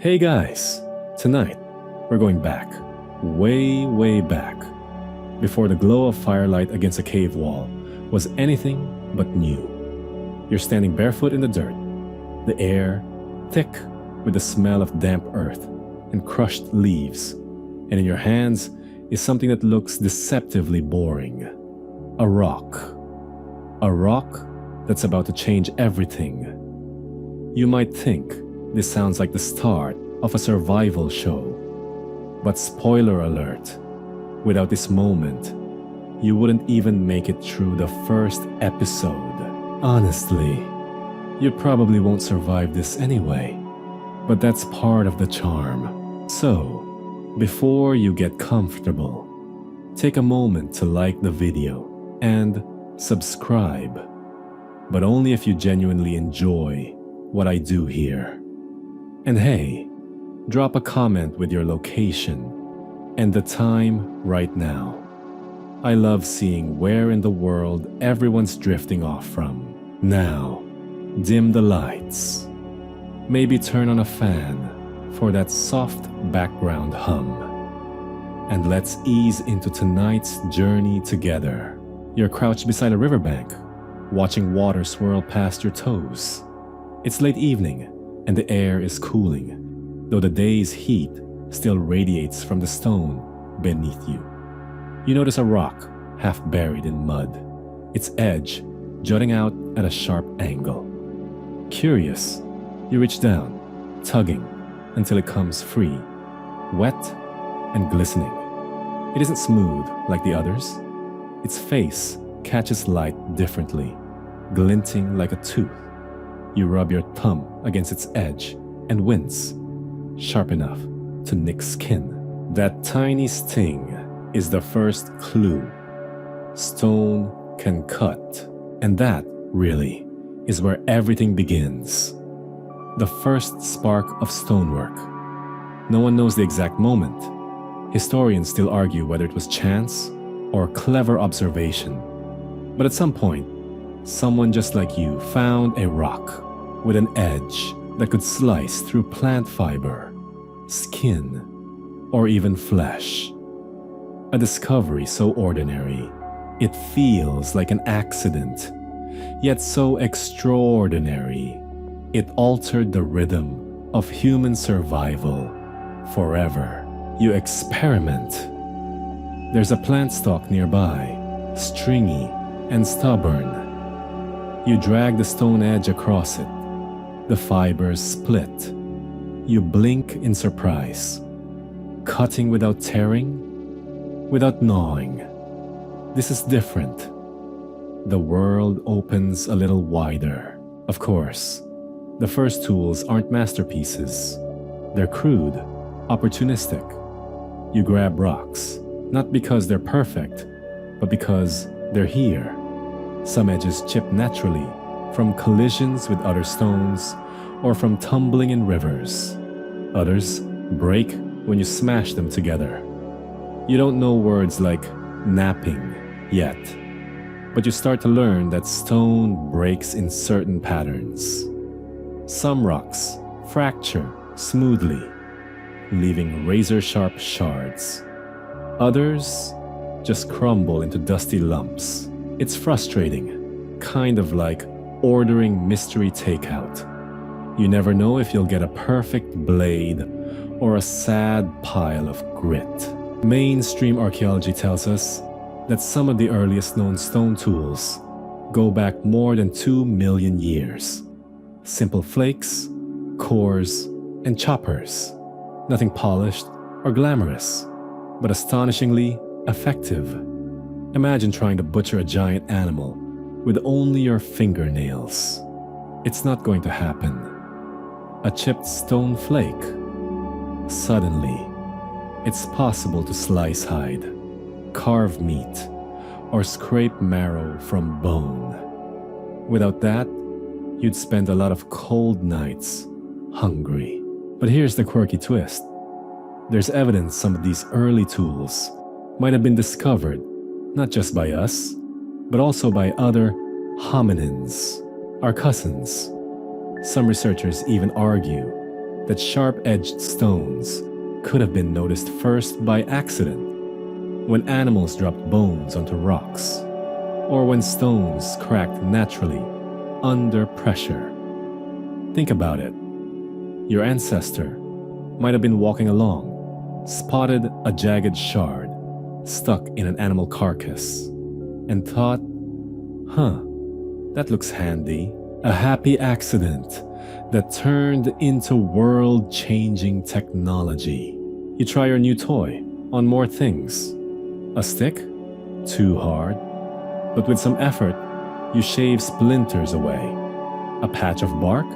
Hey guys, tonight we're going back, way, way back, before the glow of firelight against a cave wall was anything but new. You're standing barefoot in the dirt, the air thick with the smell of damp earth and crushed leaves, and in your hands is something that looks deceptively boring. A rock. A rock that's about to change everything. You might think this sounds like the start of a survival show. But spoiler alert, without this moment, you wouldn't even make it through the first episode. Honestly, you probably won't survive this anyway, but that's part of the charm. So, before you get comfortable, take a moment to like the video and subscribe, but only if you genuinely enjoy what I do here. And hey, drop a comment with your location and the time right now. I love seeing where in the world everyone's drifting off from. Now, dim the lights. Maybe turn on a fan for that soft background hum. And let's ease into tonight's journey together. You're crouched beside a riverbank, watching water swirl past your toes. It's late evening, and the air is cooling, though the day's heat still radiates from the stone beneath you. You notice a rock half buried in mud, its edge jutting out at a sharp angle. Curious, you reach down, tugging until it comes free, wet and glistening. It isn't smooth like the others. Its face catches light differently, glinting like a tooth. You rub your thumb against its edge and wince, sharp enough to nick skin. That tiny sting is the first clue. Stone can cut, and that, really, is where everything begins. The first spark of stonework. No one knows the exact moment. Historians still argue whether it was chance or clever observation. But at some point, someone just like you found a rock with an edge that could slice through plant fiber, skin, or even flesh. A discovery so ordinary, it feels like an accident, yet so extraordinary, it altered the rhythm of human survival forever. You experiment. There's a plant stalk nearby, stringy and stubborn. You drag the stone edge across it. The fibers split. You blink in surprise, cutting without tearing, without gnawing. This is different. The world opens a little wider. Of course, the first tools aren't masterpieces. They're crude, opportunistic. You grab rocks, not because they're perfect, but because they're here. Some edges chip naturally from collisions with other stones or from tumbling in rivers. Others break when you smash them together. You don't know words like napping yet, but you start to learn that stone breaks in certain patterns. Some rocks fracture smoothly, leaving razor-sharp shards. Others just crumble into dusty lumps. It's frustrating, kind of like ordering mystery takeout. You never know if you'll get a perfect blade or a sad pile of grit. Mainstream archaeology tells us that some of the earliest known stone tools go back more than 2 million years. Simple flakes, cores, and choppers. Nothing polished or glamorous, but astonishingly effective. Imagine trying to butcher a giant animal with only your fingernails. It's not going to happen. A chipped stone flake. Suddenly, it's possible to slice hide, carve meat, or scrape marrow from bone. Without that, you'd spend a lot of cold nights hungry. But here's the quirky twist. There's evidence some of these early tools might have been discovered not just by us, but also by other hominins, our cousins. Some researchers even argue that sharp-edged stones could have been noticed first by accident, when animals dropped bones onto rocks, or when stones cracked naturally under pressure. Think about it. Your ancestor might have been walking along, spotted a jagged shard stuck in an animal carcass, and thought, that looks handy. A happy accident that turned into world-changing technology. You try your new toy on more things. A stick? Too hard. But with some effort, you shave splinters away. A patch of bark?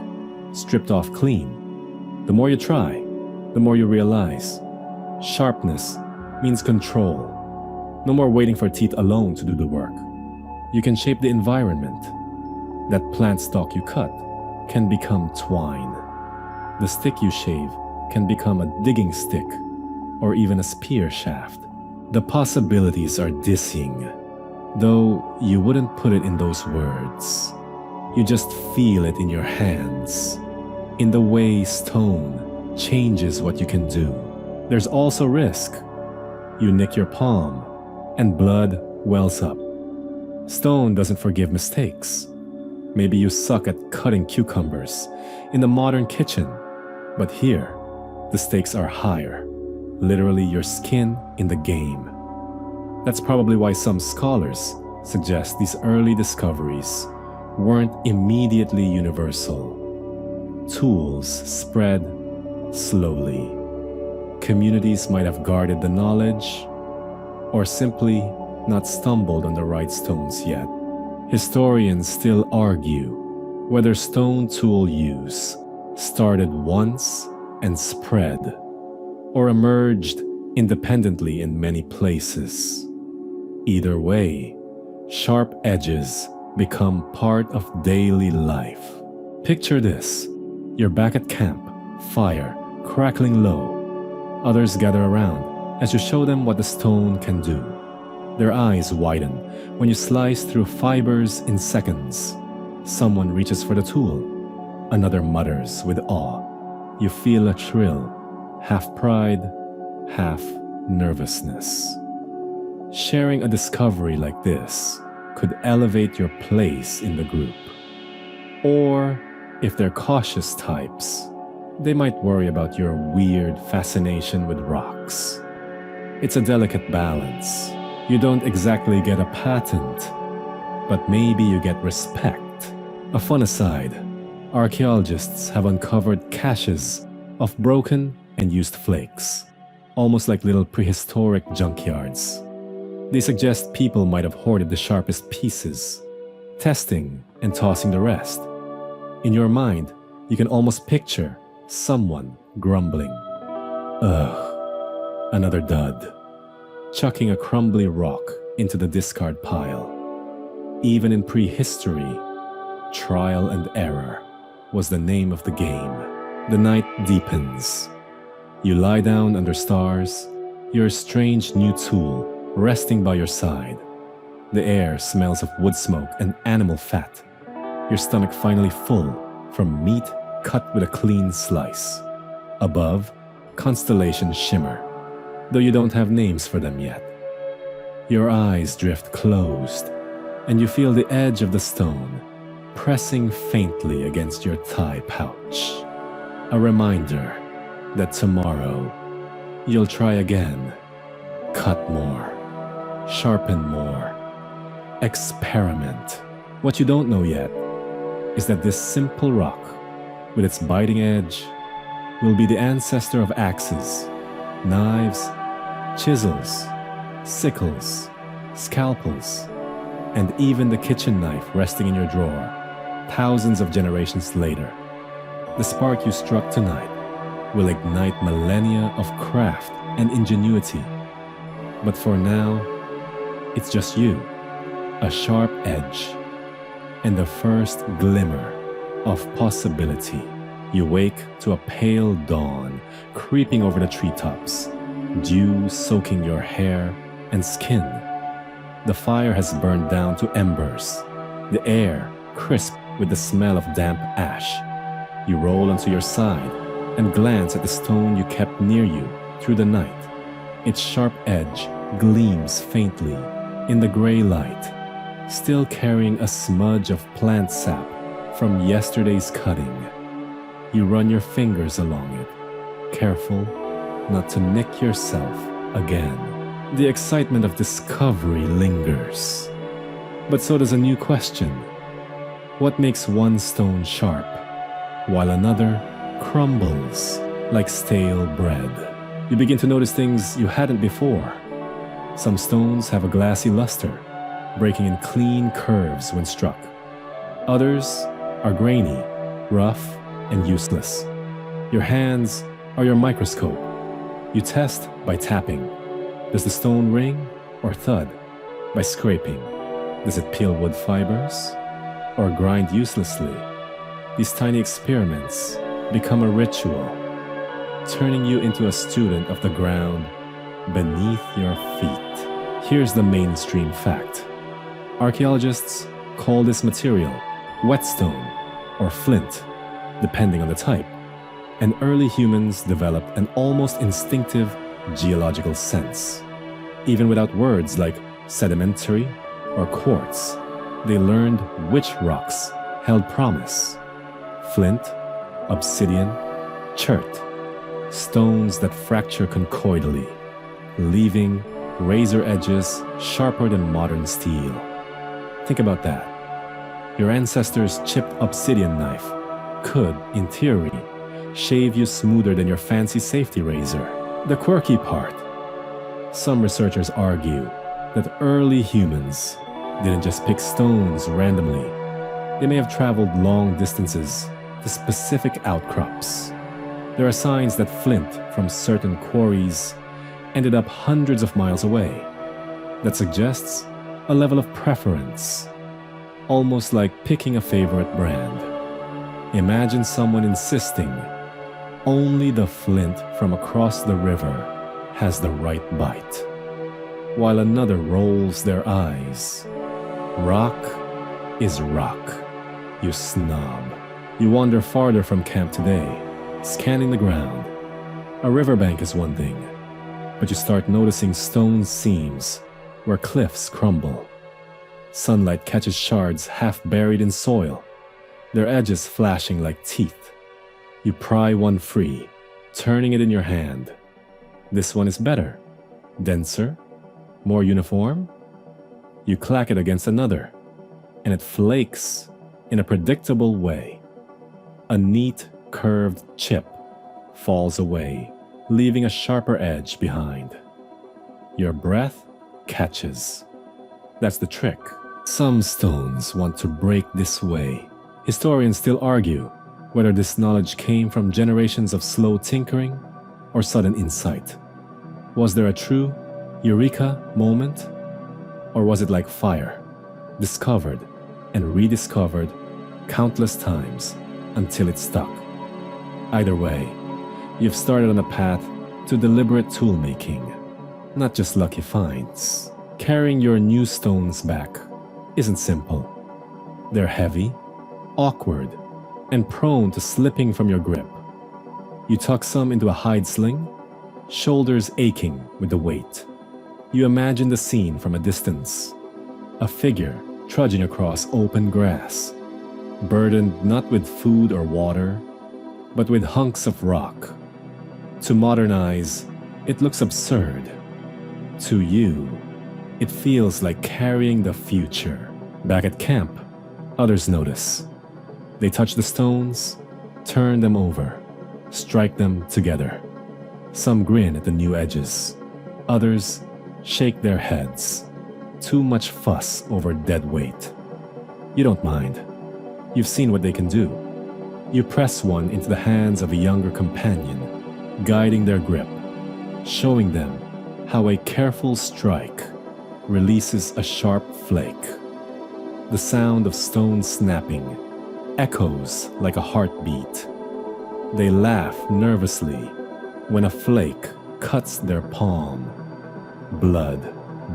Stripped off clean. The more you try, the more you realize. Sharpness means control. No more waiting for teeth alone to do the work. You can shape the environment. That plant stalk you cut can become twine. The stick you shave can become a digging stick or even a spear shaft. The possibilities are dizzying, though you wouldn't put it in those words. You just feel it in your hands, in the way stone changes what you can do. There's also risk. You nick your palm, and blood wells up. Stone doesn't forgive mistakes. Maybe you suck at cutting cucumbers in the modern kitchen, but here, the stakes are higher. Literally your skin in the game. That's probably why some scholars suggest these early discoveries weren't immediately universal. Tools spread slowly. Communities might have guarded the knowledge, or simply not stumbled on the right stones yet. Historians still argue whether stone tool use started once and spread, or emerged independently in many places. Either way, sharp edges become part of daily life. Picture this. You're back at camp, fire crackling low. Others gather around as you show them what the stone can do. Their eyes widen when you slice through fibers in seconds. Someone reaches for the tool. Another mutters with awe. You feel a thrill, half pride, half nervousness. Sharing a discovery like this could elevate your place in the group. Or, if they're cautious types, they might worry about your weird fascination with rocks. It's a delicate balance. You don't exactly get a patent, but maybe you get respect. A fun aside, archaeologists have uncovered caches of broken and used flakes, almost like little prehistoric junkyards. They suggest people might have hoarded the sharpest pieces, testing and tossing the rest. In your mind, you can almost picture someone grumbling. Ugh, another dud. Chucking a crumbly rock into the discard pile. Even in prehistory, trial and error was the name of the game. The night deepens. You lie down under stars, your strange new tool resting by your side. The air smells of wood smoke and animal fat. Your stomach finally full from meat cut with a clean slice. Above, constellations shimmer, though you don't have names for them yet. Your eyes drift closed, and you feel the edge of the stone pressing faintly against your thigh pouch. A reminder that tomorrow you'll try again. Cut more, sharpen more, experiment. What you don't know yet is that this simple rock, with its biting edge, will be the ancestor of axes, knives, chisels, sickles, scalpels, and even the kitchen knife resting in your drawer thousands of generations later. The spark you struck tonight will ignite millennia of craft and ingenuity. But for now, it's just you, a sharp edge, and the first glimmer of possibility. You wake to a pale dawn creeping over the treetops, dew soaking your hair and skin. The fire has burned down to embers, the air crisp with the smell of damp ash. You roll onto your side, and glance at the stone you kept near you through the night. Its sharp edge gleams faintly in the gray light, still carrying a smudge of plant sap from yesterday's cutting. You run your fingers along it, careful not to nick yourself again. The excitement of discovery lingers. But so does a new question. What makes one stone sharp, while another crumbles like stale bread? You begin to notice things you hadn't before. Some stones have a glassy luster, breaking in clean curves when struck. Others are grainy, rough, and useless. Your hands are your microscope. You test by tapping. Does the stone ring or thud? By scraping. Does it peel wood fibers or grind uselessly? These tiny experiments become a ritual, turning you into a student of the ground beneath your feet. Here's the mainstream fact. Archaeologists call this material whetstone or flint, depending on the type, and early humans developed an almost instinctive geological sense. Even without words like sedimentary or quartz, they learned which rocks held promise. Flint, obsidian, chert, stones that fracture conchoidally, leaving razor edges sharper than modern steel. Think about that. Your ancestors' chipped obsidian knife could, in theory, shave you smoother than your fancy safety razor. The quirky part. Some researchers argue that early humans didn't just pick stones randomly. They may have traveled long distances to specific outcrops. There are signs that flint from certain quarries ended up hundreds of miles away. That suggests a level of preference, almost like picking a favorite brand. Imagine someone insisting only the flint from across the river has the right bite, while another rolls their eyes. Rock is rock, you snob. You wander farther from camp today, scanning the ground. A riverbank is one thing, but you start noticing stone seams where cliffs crumble. Sunlight catches shards half buried in soil, their edges flashing like teeth. You pry one free, turning it in your hand. This one is better, denser, more uniform. You clack it against another, and it flakes in a predictable way. A neat, curved chip falls away, leaving a sharper edge behind. Your breath catches. That's the trick. Some stones want to break this way. Historians still argue whether this knowledge came from generations of slow tinkering or sudden insight. Was there a true eureka moment? Or was it like fire, discovered and rediscovered countless times until it stuck? Either way, you've started on a path to deliberate tool-making, not just lucky finds. Carrying your new stones back isn't simple. They're heavy, awkward, and prone to slipping from your grip. You tuck some into a hide sling, shoulders aching with the weight. You imagine the scene from a distance. A figure trudging across open grass, burdened not with food or water, but with hunks of rock. To modern eyes, it looks absurd. To you, it feels like carrying the future. Back at camp, others notice. They touch the stones, turn them over, strike them together. Some grin at the new edges. Others shake their heads. Too much fuss over dead weight. You don't mind. You've seen what they can do. You press one into the hands of a younger companion, guiding their grip, showing them how a careful strike releases a sharp flake. The sound of stone snapping echoes like a heartbeat. They laugh nervously when a flake cuts their palm. Blood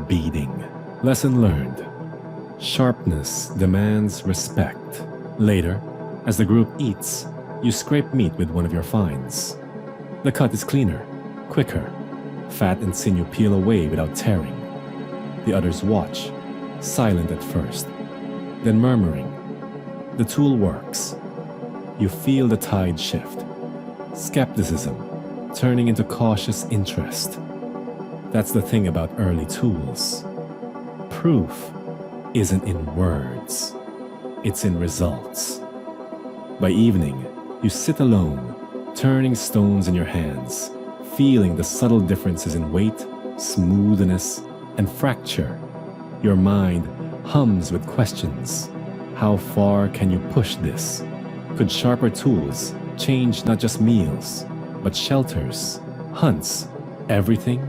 beading. Lesson learned. Sharpness demands respect. Later, as the group eats, You scrape meat with one of your finds. The cut is cleaner, quicker. Fat and sinew peel away without tearing. The others watch, silent at first, then murmuring. The tool works. You feel the tide shift. Skepticism turning into cautious interest. That's the thing about early tools. Proof isn't in words, it's in results. By evening, you sit alone, turning stones in your hands, feeling the subtle differences in weight, smoothness, and fracture. Your mind hums with questions. How far can you push this? Could sharper tools change not just meals, but shelters, hunts, everything?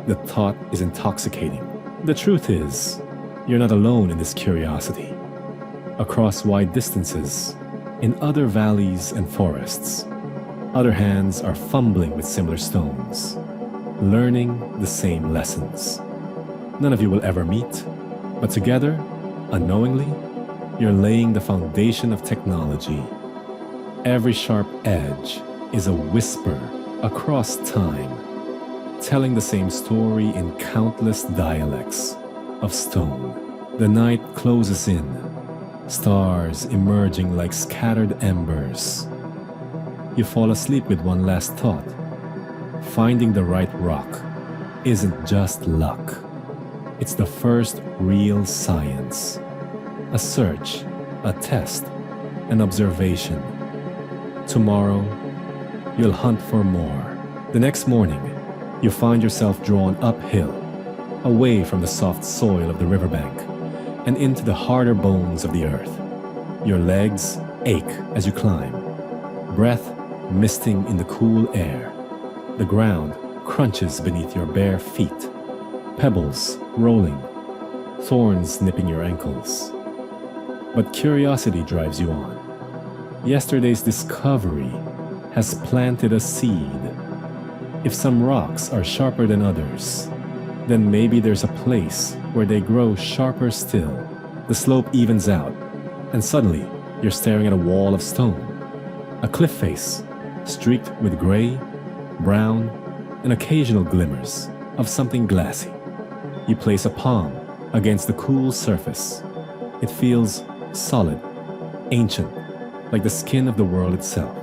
The thought is intoxicating. The truth is, you're not alone in this curiosity. Across wide distances, in other valleys and forests, other hands are fumbling with similar stones, learning the same lessons. None of you will ever meet, but together, unknowingly, you're laying the foundation of technology. Every sharp edge is a whisper across time, telling the same story in countless dialects of stone. The night closes in, stars emerging like scattered embers. You fall asleep with one last thought. Finding the right rock isn't just luck. It's the first real science. A search, a test, an observation. Tomorrow, you'll hunt for more. The next morning, you find yourself drawn uphill, away from the soft soil of the riverbank, and into the harder bones of the earth. Your legs ache as you climb, breath misting in the cool air. The ground crunches beneath your bare feet, pebbles rolling, thorns nipping your ankles. But curiosity drives you on. Yesterday's discovery has planted a seed. If some rocks are sharper than others, then maybe there's a place where they grow sharper still. The slope evens out, and suddenly you're staring at a wall of stone. A cliff face, streaked with gray, brown, and occasional glimmers of something glassy. You place a palm against the cool surface. It feels solid, ancient, like the skin of the world itself.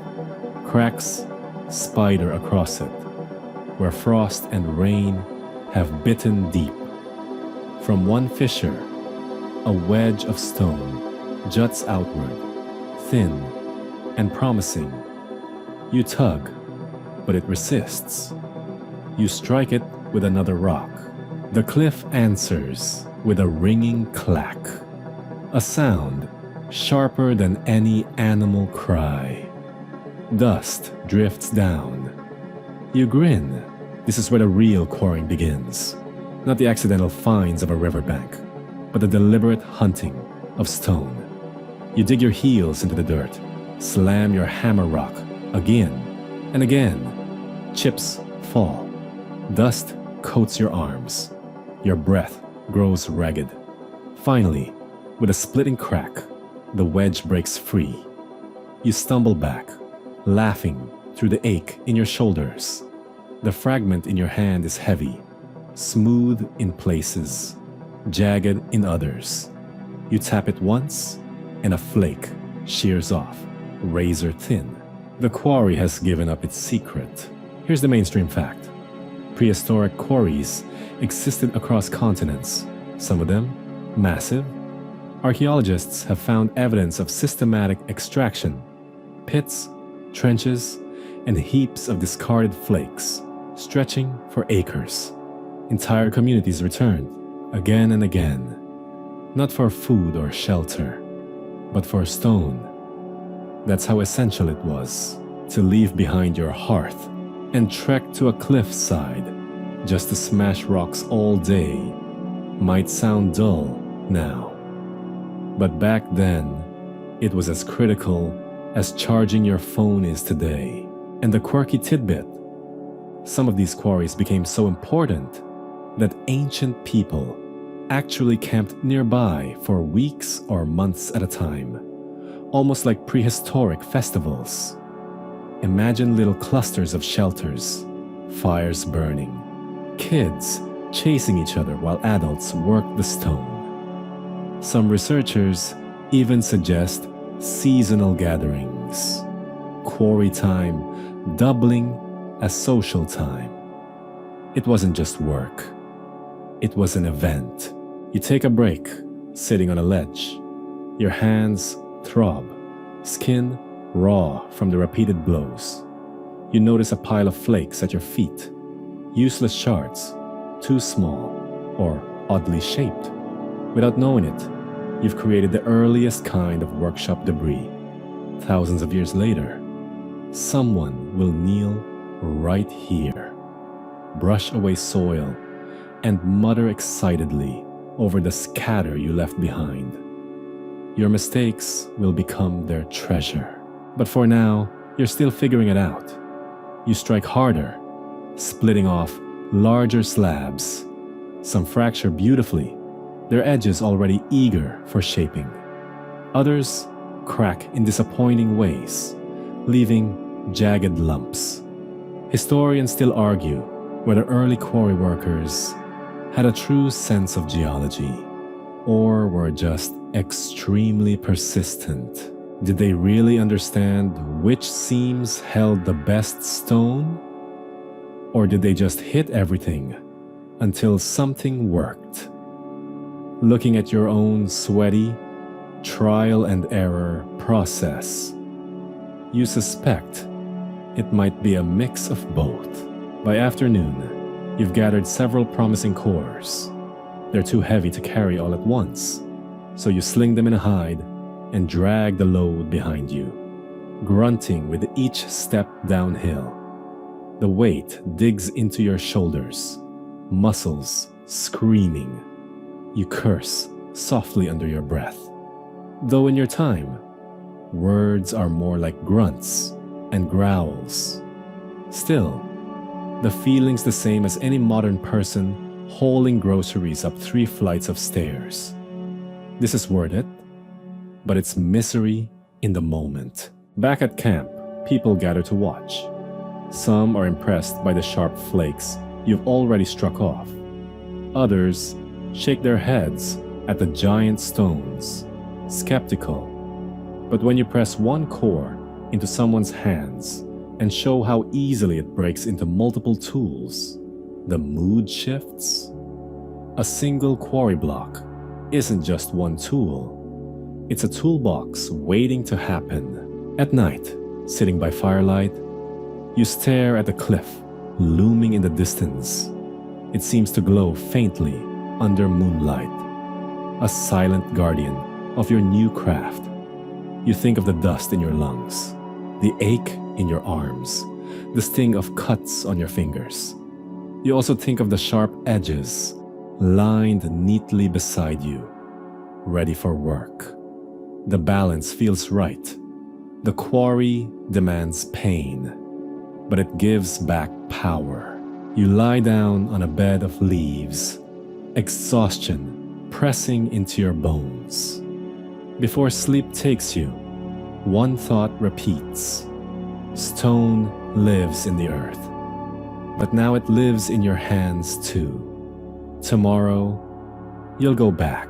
Cracks spider across it, where frost and rain have bitten deep. From one fissure, a wedge of stone juts outward, thin and promising. You tug, but it resists. You strike it with another rock. The cliff answers with a ringing clack, a sound sharper than any animal cry. Dust drifts down. You grin. This is where the real quarrying begins. Not the accidental finds of a riverbank, but the deliberate hunting of stone. You dig your heels into the dirt, slam your hammer rock again and again. Chips fall. Dust coats your arms. Your breath grows ragged. Finally, with a splitting crack, the wedge breaks free. You stumble back, laughing through the ache in your shoulders. The fragment in your hand is heavy, smooth in places, jagged in others. You tap it once, and a flake shears off, razor thin. The quarry has given up its secret. Here's the mainstream fact. Prehistoric quarries existed across continents, some of them massive. Archaeologists have found evidence of systematic extraction, pits, trenches, and heaps of discarded flakes, stretching for acres. Entire communities returned, again and again, not for food or shelter, but for stone. That's how essential it was to leave behind your hearth and trek to a cliffside just to smash rocks all day. Might sound dull now, but back then, it was as critical as charging your phone is today. And the quirky tidbit, some of these quarries became so important that ancient people actually camped nearby for weeks or months at a time, almost like prehistoric festivals. Imagine little clusters of shelters, fires burning, kids chasing each other while adults work the stone. Some researchers even suggest seasonal gatherings, quarry time doubling as social time. It wasn't just work. It was an event. You take a break, sitting on a ledge. Your hands throb, skin raw from the repeated blows. You notice a pile of flakes at your feet, useless shards, too small or oddly shaped. Without knowing it, you've created the earliest kind of workshop debris. Thousands of years later, someone will kneel right here, brush away soil, and mutter excitedly over the scatter you left behind. Your mistakes will become their treasure. But for now, you're still figuring it out. You strike harder, splitting off larger slabs. Some fracture beautifully, their edges already eager for shaping. Others crack in disappointing ways, leaving jagged lumps. Historians still argue whether early quarry workers had a true sense of geology or were just extremely persistent. Did they really understand which seams held the best stone? Or did they just hit everything until something worked? Looking at your own sweaty, trial and error process, you suspect it might be a mix of both. By afternoon, you've gathered several promising cores. They're too heavy to carry all at once, so you sling them in a hide and drag the load behind you, grunting with each step downhill. The weight digs into your shoulders, muscles screaming. You curse softly under your breath. Though in your time, words are more like grunts and growls. Still, the feeling's the same as any modern person hauling groceries up 3 flights of stairs. This is worth it, but it's misery in the moment. Back at camp, people gather to watch. Some are impressed by the sharp flakes you've already struck off. Others shake their heads at the giant stones, skeptical. But when you press one core into someone's hands and show how easily it breaks into multiple tools, the mood shifts. A single quarry block isn't just one tool. It's a toolbox waiting to happen. At night, sitting by firelight, you stare at the cliff looming in the distance. It seems to glow faintly under moonlight, a silent guardian of your new craft. You think of the dust in your lungs, the ache in your arms, the sting of cuts on your fingers. You also think of the sharp edges lined neatly beside you, ready for work. The balance feels right. The quarry demands pain, but it gives back power. You lie down on a bed of leaves, exhaustion pressing into your bones. Before sleep takes you, one thought repeats. Stone lives in the earth, but now it lives in your hands too. Tomorrow, you'll go back.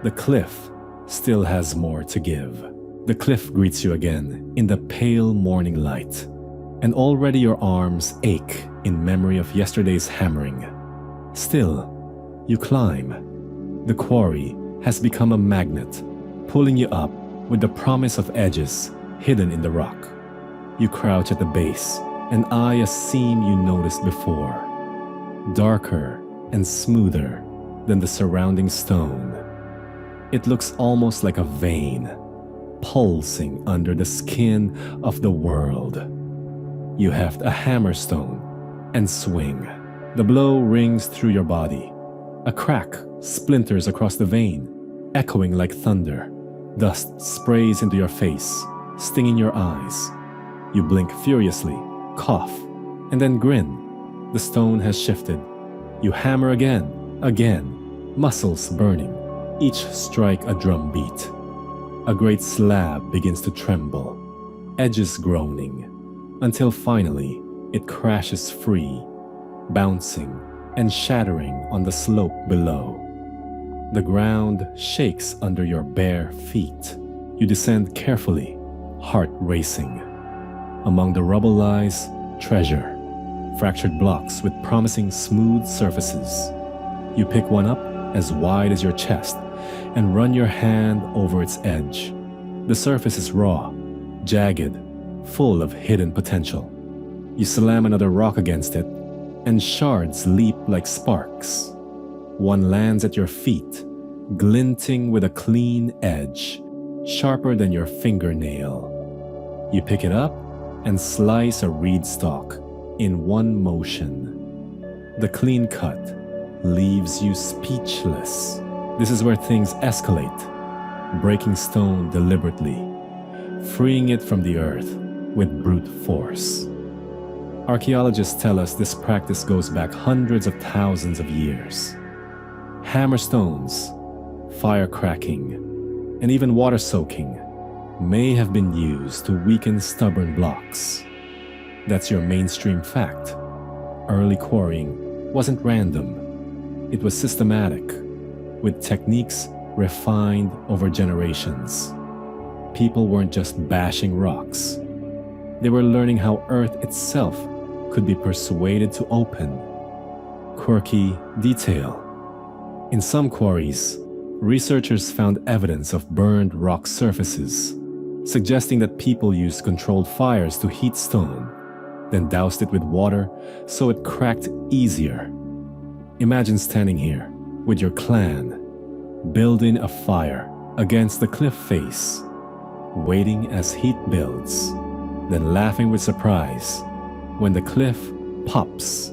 The cliff still has more to give. The cliff greets you again in the pale morning light, and already your arms ache in memory of yesterday's hammering. Still, you climb. The quarry has become a magnet, pulling you up with the promise of edges hidden in the rock. You crouch at the base and eye a seam you noticed before, darker and smoother than the surrounding stone. It looks almost like a vein, pulsing under the skin of the world. You heft a hammerstone and swing. The blow rings through your body. A crack splinters across the vein, echoing like thunder. Dust sprays into your face, stinging your eyes. You blink furiously, cough, and then grin. The stone has shifted. You hammer again, muscles burning, each strike a drum beat. A great slab begins to tremble, edges groaning. until finally it crashes free, bouncing and shattering on the slope below. The ground shakes under your bare feet. You descend carefully, heart racing. Among the rubble lies treasure, fractured blocks with promising smooth surfaces. You pick one up as wide as your chest and run your hand over its edge. The surface is raw, jagged, full of hidden potential. You slam another rock against it, and shards leap like sparks. One lands at your feet, glinting with a clean edge, sharper than your fingernail. You pick it up and slice a reed stalk in one motion. The clean cut leaves you speechless. This is where things escalate, breaking stone deliberately, freeing it from the earth with brute force. Archaeologists tell us this practice goes back hundreds of thousands of years. Hammer stones, fire cracking, and even water soaking may have been used to weaken stubborn blocks. That's your mainstream fact. Early quarrying wasn't random. It was systematic, with techniques refined over generations. People weren't just bashing rocks. They were learning how Earth itself could be persuaded to open. Quirky detail. In some quarries, researchers found evidence of burned rock surfaces, suggesting that people used controlled fires to heat stone, then doused it with water so it cracked easier. Imagine standing here with your clan, building a fire against the cliff face, waiting as heat builds, then laughing with surprise when the cliff pops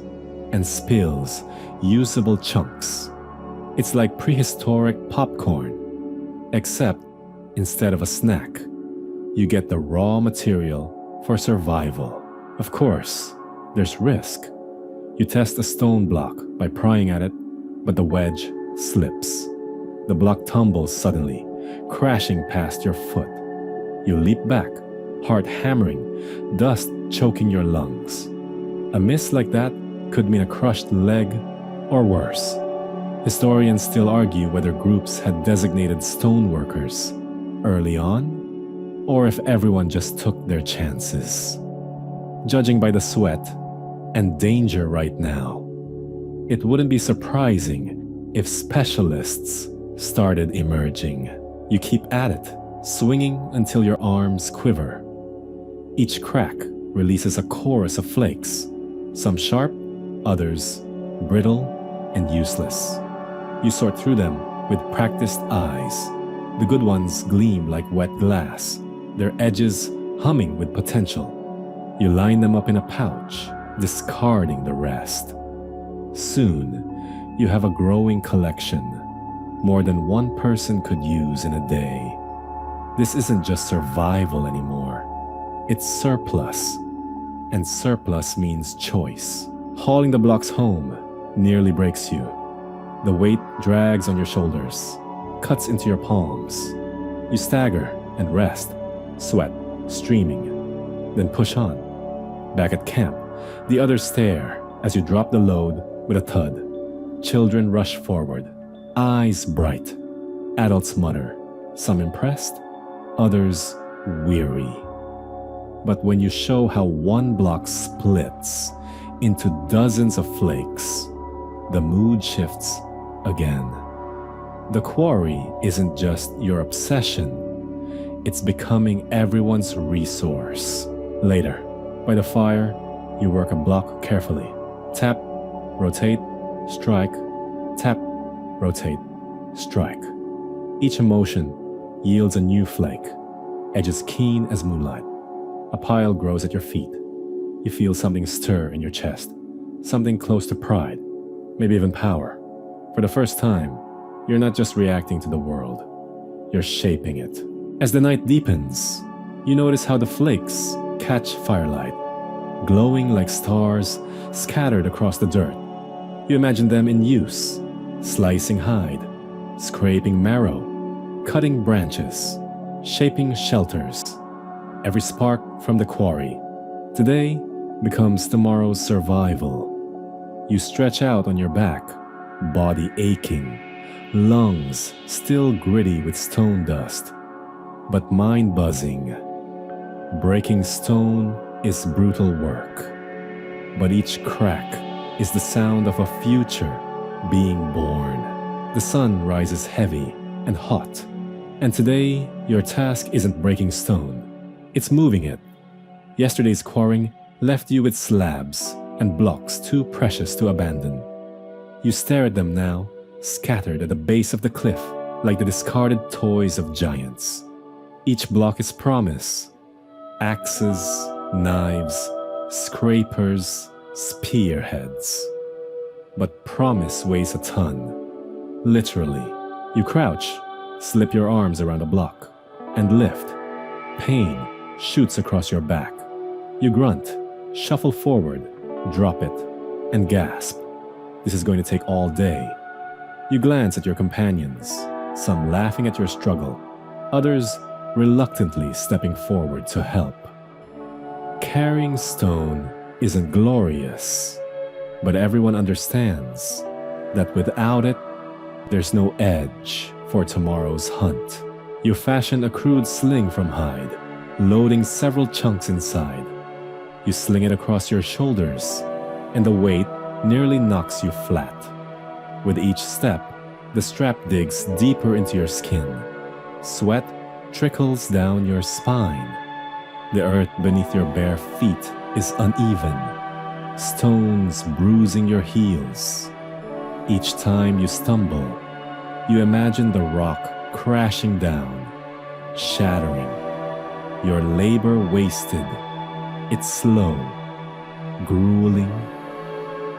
and spills usable chunks. It's like prehistoric popcorn, except instead of a snack, you get the raw material for survival. Of course, there's risk. You test a stone block by prying at it, but the wedge slips. The block tumbles suddenly, crashing past your foot. You leap back, heart hammering, dust choking your lungs. A miss like that could mean a crushed leg or worse. Historians still argue whether groups had designated stoneworkers early on, or if everyone just took their chances. Judging by the sweat and danger right now, it wouldn't be surprising if specialists started emerging. You keep at it, swinging until your arms quiver. Each crack releases a chorus of flakes, some sharp, others brittle and useless. You sort through them with practiced eyes. The good ones gleam like wet glass, their edges humming with potential. You line them up in a pouch, discarding the rest. Soon, you have a growing collection, more than one person could use in a day. This isn't just survival anymore. It's surplus, and surplus means choice. Hauling the blocks home nearly breaks you. The weight drags on your shoulders, cuts into your palms. You stagger and rest, sweat streaming, then push on. Back at camp, the others stare as you drop the load with a thud. Children rush forward, eyes bright. Adults mutter, some impressed, others weary. But when you show how one block splits into dozens of flakes, the mood shifts again. The quarry isn't just your obsession, it's becoming everyone's resource. Later, by the fire, you work a block carefully. Tap, rotate, strike, tap, rotate, strike. Each motion yields a new flake, edges keen as moonlight. A pile grows at your feet. You feel something stir in your chest, something close to pride, maybe even power. For the first time, you're not just reacting to the world, you're shaping it. As the night deepens, you notice how the flakes catch firelight, glowing like stars scattered across the dirt. You imagine them in use, slicing hide, scraping marrow, cutting branches, shaping shelters. Every spark from the quarry Today becomes tomorrow's survival. You stretch out on your back, body aching, lungs still gritty with stone dust, but mind buzzing. Breaking stone is brutal work, but each crack is the sound of a future being born. The sun rises heavy and hot, and today your task isn't breaking stone, it's moving it. Yesterday's quarrying left you with slabs and blocks too precious to abandon. You stare at them now, scattered at the base of the cliff like the discarded toys of giants. Each block is promise. Axes, knives, scrapers, spearheads. But promise weighs a ton. Literally. You crouch, slip your arms around a block, and lift. Pain shoots across your back. You grunt, shuffle forward, drop it, and gasp. This is going to take all day. You glance at your companions, some laughing at your struggle, others reluctantly stepping forward to help. Carrying stone isn't glorious, but everyone understands that without it, there's no edge for tomorrow's hunt. You fashion a crude sling from hide, loading several chunks inside. You sling it across your shoulders, and the weight nearly knocks you flat. With each step, the strap digs deeper into your skin. Sweat trickles down your spine. The earth beneath your bare feet is uneven, stones bruising your heels. Each time you stumble, you imagine the rock crashing down, shattering. Your labor wasted. It's slow, grueling,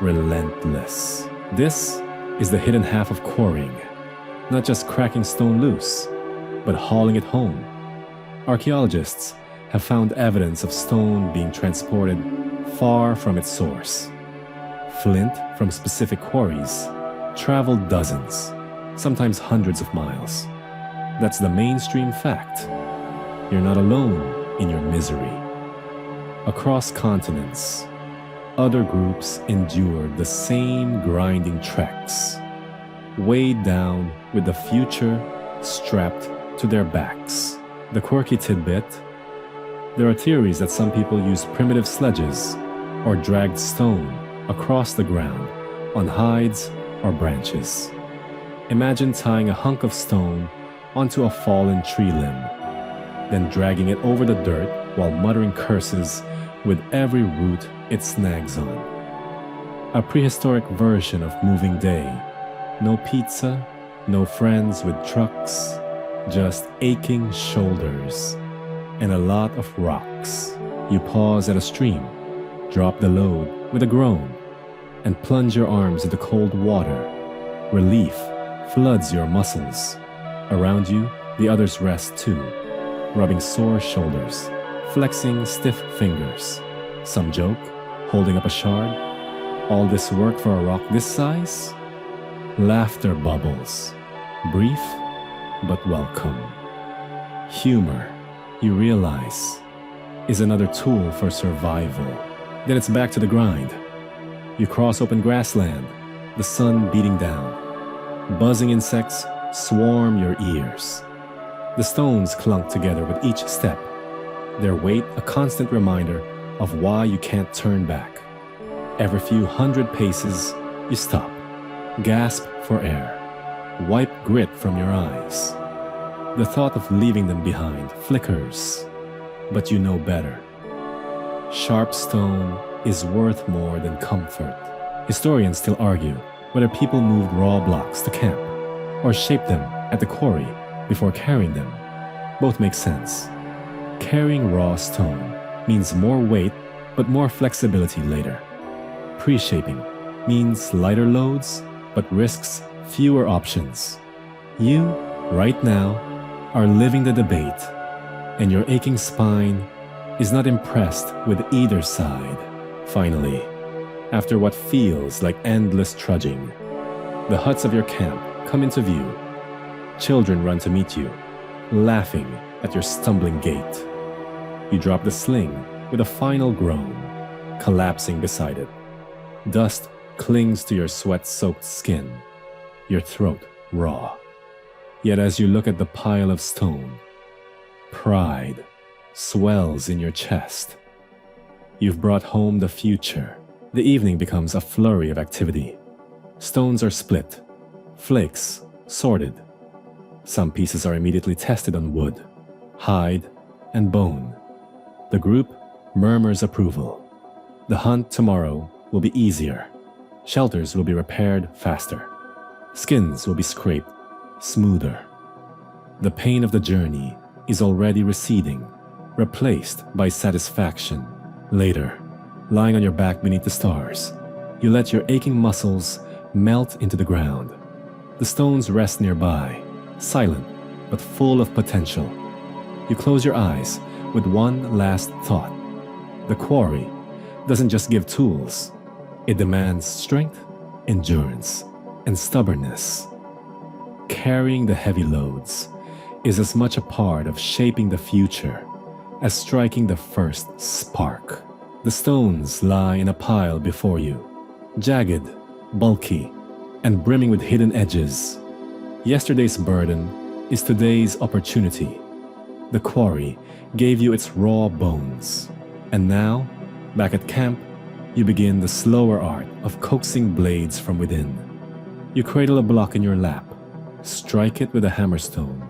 relentless. This is the hidden half of quarrying. Not just cracking stone loose, but hauling it home. Archaeologists have found evidence of stone being transported far from its source. Flint from specific quarries traveled dozens, sometimes hundreds of miles. That's the mainstream fact. You're not alone in your misery. Across continents, other groups endured the same grinding treks, weighed down with the future strapped to their backs. The quirky tidbit: there are theories that some people used primitive sledges or dragged stone across the ground on hides or branches. Imagine tying a hunk of stone onto a fallen tree limb, then dragging it over the dirt while muttering curses with every root it snags on. A prehistoric version of moving day. No pizza, no friends with trucks, just aching shoulders and a lot of rocks. You pause at a stream, drop the load with a groan, and plunge your arms into cold water. Relief floods your muscles. Around you, the others rest too, rubbing sore shoulders, flexing stiff fingers. Some joke, holding up a shard. All this work for a rock this size? Laughter bubbles, brief but welcome. Humor, you realize, is another tool for survival. Then it's back to the grind. You cross open grassland, the sun beating down. Buzzing insects swarm your ears. The stones clunk together with each step, their weight a constant reminder of why you can't turn back. Every few hundred paces, you stop, gasp for air, wipe grit from your eyes. The thought of leaving them behind flickers, but you know better. Sharp stone is worth more than comfort. Historians still argue whether people moved raw blocks to camp or shaped them at the quarry before carrying them. Both make sense. Carrying raw stone means more weight but more flexibility later. Pre-shaping means lighter loads but risks fewer options. You, right now, are living the debate, and your aching spine is not impressed with either side. Finally, after what feels like endless trudging, the huts of your camp come into view. Children run to meet you, laughing at your stumbling gait. You drop the sling with a final groan, collapsing beside it. Dust clings to your sweat-soaked skin, your throat raw. Yet as you look at the pile of stone, pride swells in your chest. You've brought home the future. The evening becomes a flurry of activity. Stones are split, flakes sorted. Some pieces are immediately tested on wood, hide, and bone. The group murmurs approval. The hunt tomorrow will be easier. Shelters will be repaired faster. Skins will be scraped smoother. The pain of the journey is already receding, replaced by satisfaction. Later, lying on your back beneath the stars, you let your aching muscles melt into the ground. The stones rest nearby, silent but full of potential. You close your eyes with one last thought. The quarry doesn't just give tools, it demands strength, endurance, and stubbornness. Carrying the heavy loads is as much a part of shaping the future as striking the first spark. The stones lie in a pile before you, jagged, bulky, and brimming with hidden edges. Yesterday's burden is today's opportunity. The quarry gave you its raw bones, and now, back at camp, you begin the slower art of coaxing blades from within. You cradle a block in your lap, strike it with a hammerstone,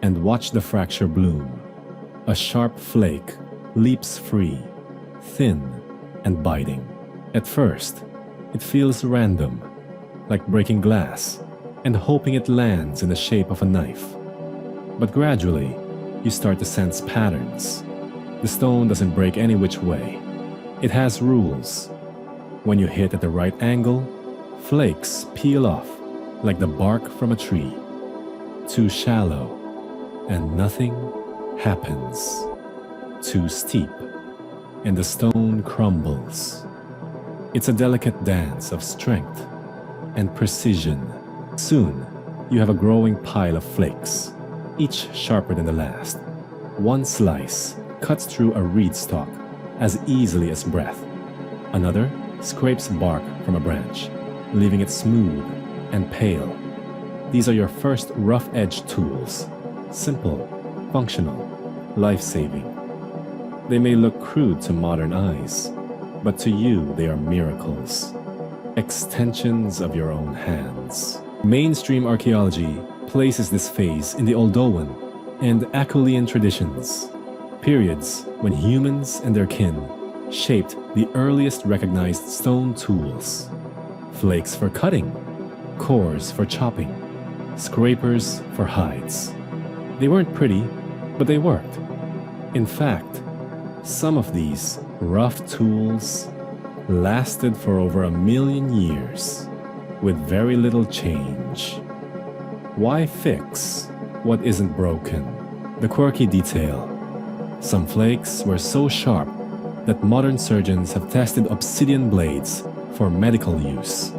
and watch the fracture bloom. A sharp flake leaps free, thin and biting. At first, it feels random, like breaking glass and hoping it lands in the shape of a knife. But gradually, you start to sense patterns. The stone doesn't break any which way. It has rules. When you hit at the right angle, flakes peel off like the bark from a tree. Too shallow, and nothing happens. Too steep, and the stone crumbles. It's a delicate dance of strength and precision. Soon, you have a growing pile of flakes, each sharper than the last. One slice cuts through a reed stalk as easily as breath. Another scrapes bark from a branch, leaving it smooth and pale. These are your first rough-edged tools. Simple, functional, life-saving. They may look crude to modern eyes, but to you they are miracles. Extensions of your own hands. Mainstream archaeology places this phase in the Oldowan and Acheulean traditions, periods when humans and their kin shaped the earliest recognized stone tools. Flakes for cutting, cores for chopping, scrapers for hides. They weren't pretty, but they worked. In fact, some of these rough tools lasted for over 1,000,000 years with very little change. Why fix what isn't broken? The quirky detail. Some flakes were so sharp that modern surgeons have tested obsidian blades for medical use.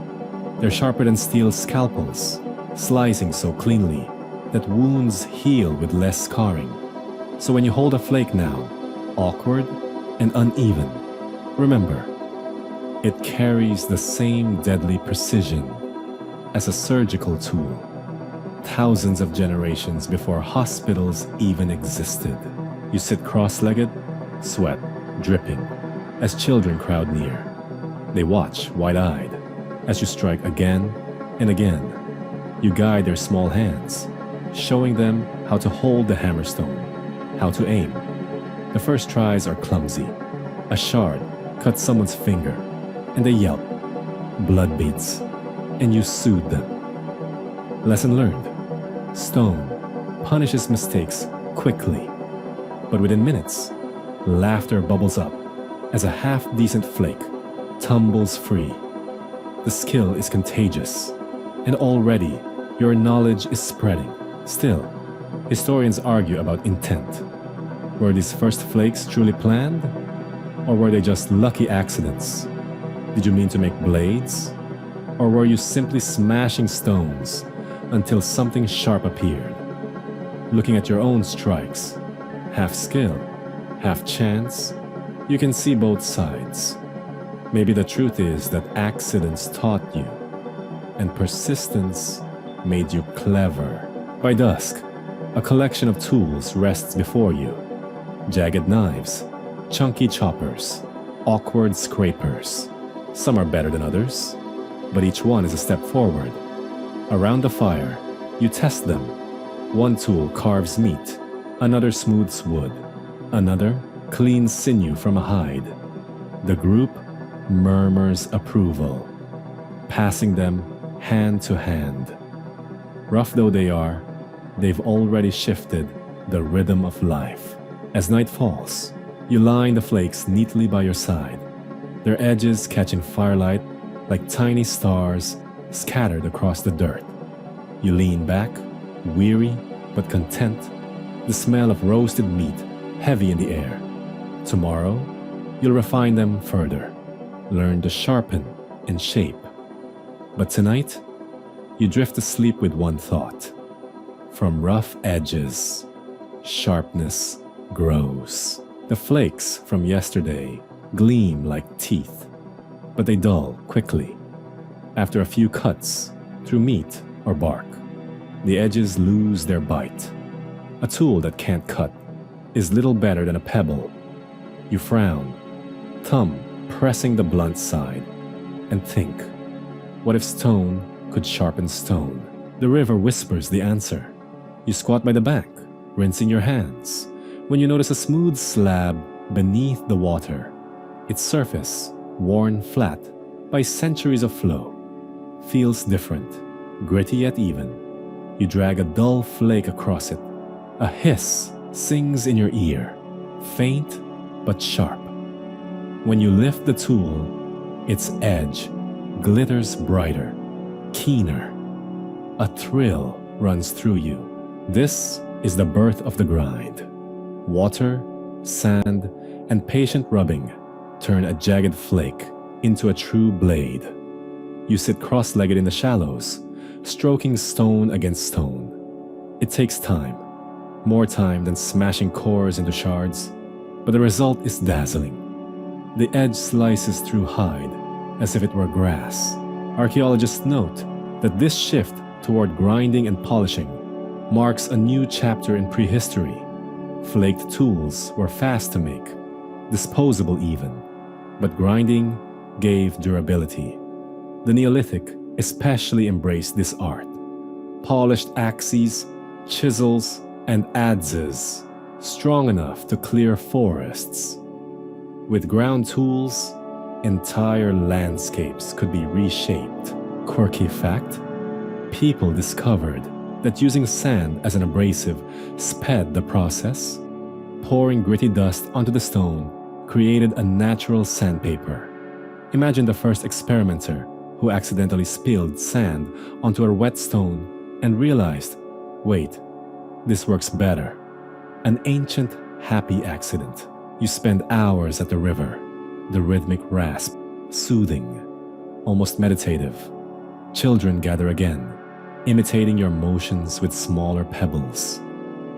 They're sharper than steel scalpels, slicing so cleanly that wounds heal with less scarring. So when you hold a flake now, awkward and uneven, remember, it carries the same deadly precision as a surgical tool, thousands of generations before hospitals even existed. You sit cross-legged, sweat dripping, as children crowd near. They watch wide-eyed as you strike again and again. You guide their small hands, showing them how to hold the hammerstone, how to aim. The first tries are clumsy. A shard cuts someone's finger, and they yelp. Blood beads, and you soothe them. Lesson learned. Stone punishes mistakes quickly, but within minutes, laughter bubbles up as a half-decent flake tumbles free. The skill is contagious, and already your knowledge is spreading. Still, historians argue about intent. Were these first flakes truly planned? Or were they just lucky accidents? Did you mean to make blades? Or were you simply smashing stones until something sharp appeared? Looking at your own strikes, half skill, half chance, You can see both sides. Maybe the truth is that accidents taught you, and persistence made you clever. By dusk, a collection of tools rests before you. Jagged knives, chunky choppers, awkward scrapers. Some are better than others, but each one is a step forward. Around the fire, you test them. One tool carves meat, another smooths wood, another cleans sinew from a hide. The group murmurs approval, passing them hand to hand. Rough though they are, they've already shifted the rhythm of life. As night falls, you line the flakes neatly by your side, their edges catching firelight like tiny stars scattered across the dirt. You lean back, weary but content, the smell of roasted meat heavy in the air. Tomorrow, you'll refine them further, learn to sharpen and shape. But tonight, you drift asleep with one thought. From rough edges, sharpness grows. The flakes from yesterday gleam like teeth, but they dull quickly. After a few cuts through meat or bark, the edges lose their bite. A tool that can't cut is little better than a pebble. You frown, thumb pressing the blunt side, and think, what if stone could sharpen stone? The river whispers the answer. You squat by the bank, rinsing your hands, when you notice a smooth slab beneath the water, its surface, worn flat by centuries of flow, feels different, gritty yet even. You drag a dull flake across it. A hiss sings in your ear, faint but sharp. When you lift the tool, its edge glitters brighter, keener. A thrill runs through you. This is the birth of the grind. Water, sand, and patient rubbing turn a jagged flake into a true blade. You sit cross-legged in the shallows, stroking stone against stone. It takes time, more time than smashing cores into shards, but the result is dazzling. The edge slices through hide as if it were grass. Archaeologists note that this shift toward grinding and polishing marks a new chapter in prehistory. Flaked tools were fast to make, disposable even, but grinding gave durability. The Neolithic especially embraced this art. Polished axes, chisels, and adzes, strong enough to clear forests. With ground tools, entire landscapes could be reshaped. Quirky fact: people discovered that using sand as an abrasive sped the process. Pouring gritty dust onto the stone created a natural sandpaper. Imagine the first experimenter who accidentally spilled sand onto a whetstone and realized, wait, this works better. An ancient, happy accident. You spend hours at the river, the rhythmic rasp, soothing, almost meditative. Children gather again, imitating your motions with smaller pebbles.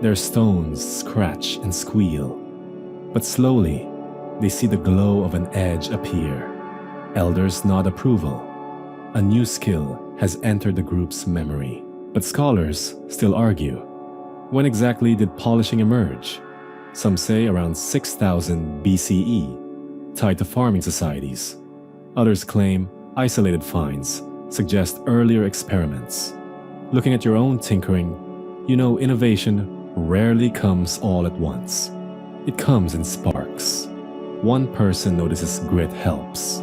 Their stones scratch and squeal, but slowly they see the glow of an edge appear. Elders nod approval. A new skill has entered the group's memory, but scholars still argue. When exactly did polishing emerge? Some say around 6000 BCE, tied to farming societies. Others claim isolated finds suggest earlier experiments. Looking at your own tinkering, you know innovation rarely comes all at once. It comes in sparks. One person notices grit helps.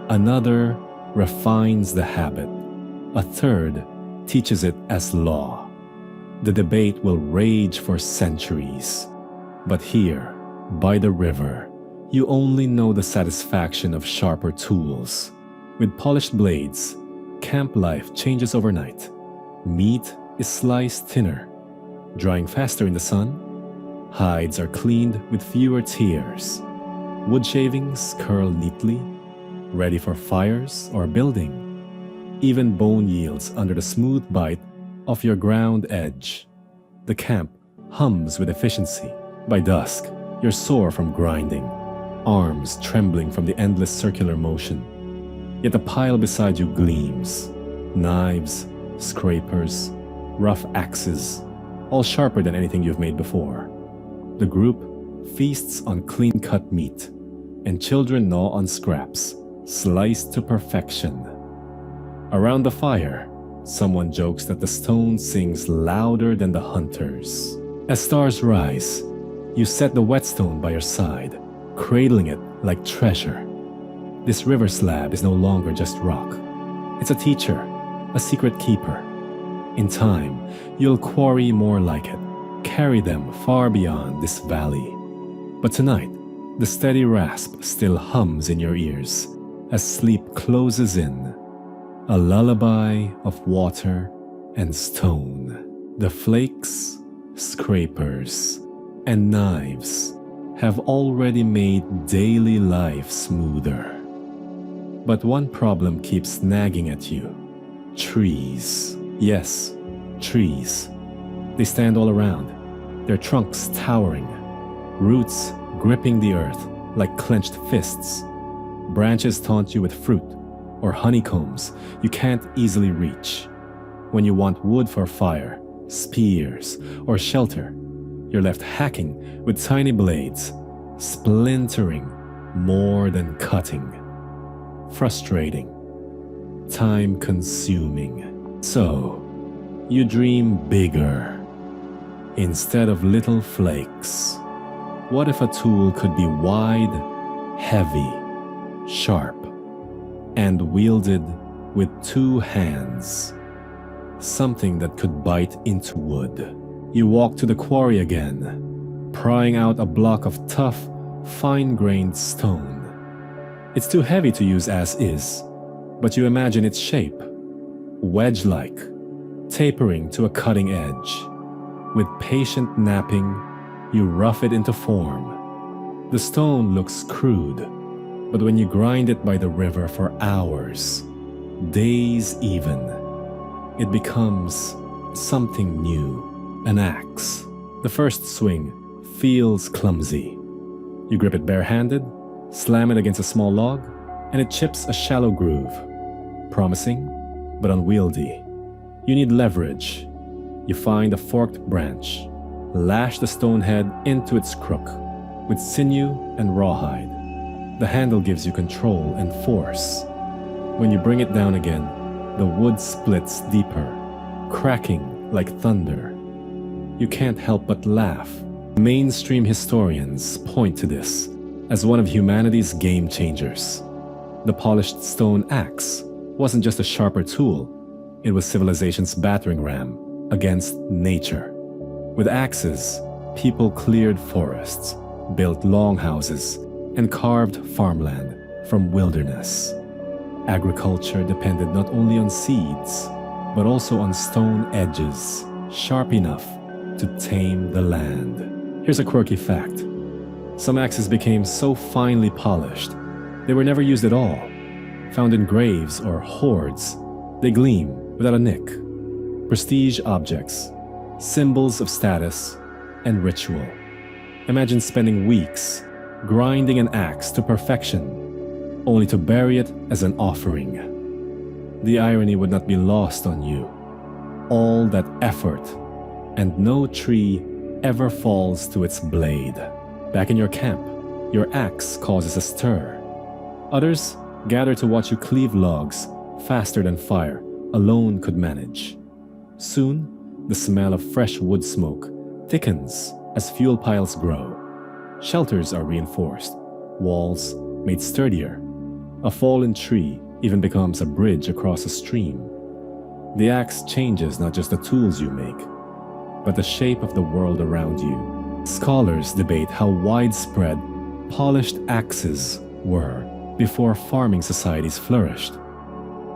Another refines the habit. A third teaches it as law. The debate will rage for centuries. But here, by the river, you only know the satisfaction of sharper tools. With polished blades, camp life changes overnight. Meat is sliced thinner, drying faster in the sun. Hides are cleaned with fewer tears. Wood shavings curl neatly, ready for fires or building. Even bone yields under the smooth bite of your ground edge. The camp hums with efficiency. By dusk, you're sore from grinding. arms trembling from the endless circular motion. Yet the pile beside you gleams. Knives, scrapers, rough axes, all sharper than anything you've made before. The group feasts on clean-cut meat, and children gnaw on scraps, sliced to perfection. Around the fire, someone jokes that the stone sings louder than the hunters. As stars rise, you set the whetstone by your side, cradling it like treasure. This river slab is no longer just rock. It's a teacher, a secret keeper. In time, you'll quarry more like it, carry them far beyond this valley. But tonight, the steady rasp still hums in your ears as sleep closes in. A lullaby of water and stone. The flakes, scrapers, and knives have already made daily life smoother. But one problem keeps nagging at you. Trees. Yes, trees. They stand all around, their trunks towering, roots gripping the earth like clenched fists. Branches taunt you with fruit or honeycombs you can't easily reach. When you want wood for fire, spears, or shelter, you're left hacking with tiny blades, splintering more than cutting. Frustrating, time-consuming. So, you dream bigger. Instead of little flakes, what if a tool could be wide, heavy, sharp, and wielded with two hands? Something that could bite into wood. You walk to the quarry again, prying out a block of tough, fine-grained stone. It's too heavy to use as is, but you imagine its shape, wedge-like, tapering to a cutting edge. With patient napping, you rough it into form. The stone looks crude, but when you grind it by the river for hours, days even, it becomes something new, an axe. The first swing feels clumsy. You grip it barehanded, slam it against a small log, and it chips a shallow groove. Promising, but unwieldy. You need leverage. You find a forked branch, lash the stone head into its crook, with sinew and rawhide. The handle gives you control and force. When you bring it down again, the wood splits deeper, cracking like thunder. You can't help but laugh. Mainstream historians point to this as one of humanity's game changers. The polished stone axe wasn't just a sharper tool, it was civilization's battering ram against nature. With axes, people cleared forests, built longhouses, and carved farmland from wilderness. Agriculture depended not only on seeds, but also on stone edges, sharp enough to tame the land. Here's a quirky fact. Some axes became so finely polished, they were never used at all. Found in graves or hoards, they gleam without a nick. Prestige objects, symbols of status and ritual. Imagine spending weeks grinding an axe to perfection, only to bury it as an offering. The irony would not be lost on you. All that effort, and no tree ever falls to its blade. Back in your camp, your axe causes a stir. Others gather to watch you cleave logs faster than fire alone could manage. Soon, the smell of fresh wood smoke thickens as fuel piles grow. Shelters are reinforced, walls made sturdier. A fallen tree even becomes a bridge across a stream. The axe changes not just the tools you make, but the shape of the world around you. Scholars debate how widespread polished axes were before farming societies flourished.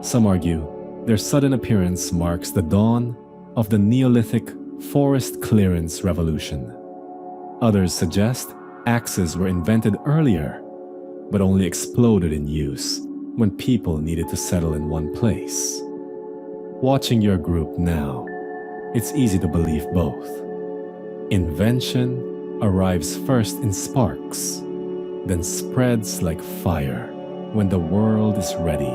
Some argue their sudden appearance marks the dawn of the Neolithic forest clearance revolution. Others suggest axes were invented earlier, but only exploded in use when people needed to settle in one place. Watching your group now, it's easy to believe both. Invention arrives first in sparks, then spreads like fire when the world is ready.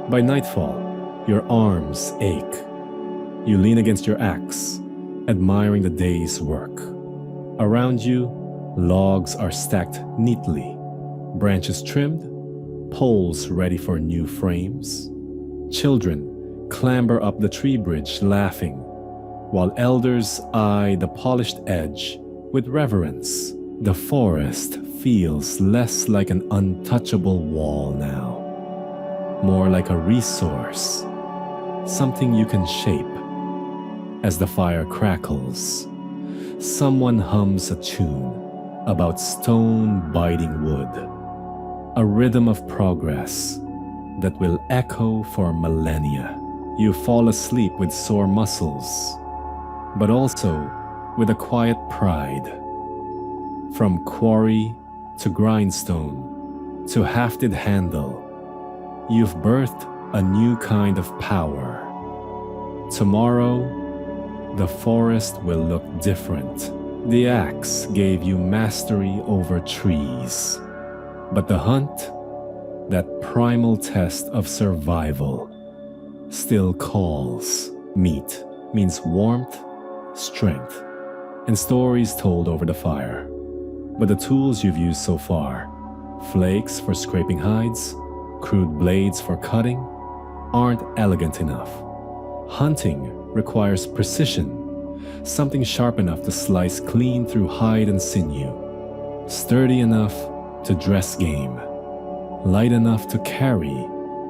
By nightfall, your arms ache. You lean against your axe, admiring the day's work. Around you, logs are stacked neatly, branches trimmed, poles ready for new frames. Children clamber up the tree bridge laughing, while elders eye the polished edge with reverence. The forest feels less like an untouchable wall now, more like a resource, something you can shape. As the fire crackles, someone hums a tune about stone biting wood, a rhythm of progress that will echo for millennia. You fall asleep with sore muscles, but also with a quiet pride. From quarry to grindstone to hafted handle, you've birthed a new kind of power. Tomorrow, the forest will look different. The axe gave you mastery over trees, but the hunt, that primal test of survival, still calls. Meat means warmth, strength, and stories told over the fire. But the tools you've used so far, flakes for scraping hides, crude blades for cutting, aren't elegant enough. Hunting requires precision, something sharp enough to slice clean through hide and sinew, sturdy enough to dress game, light enough to carry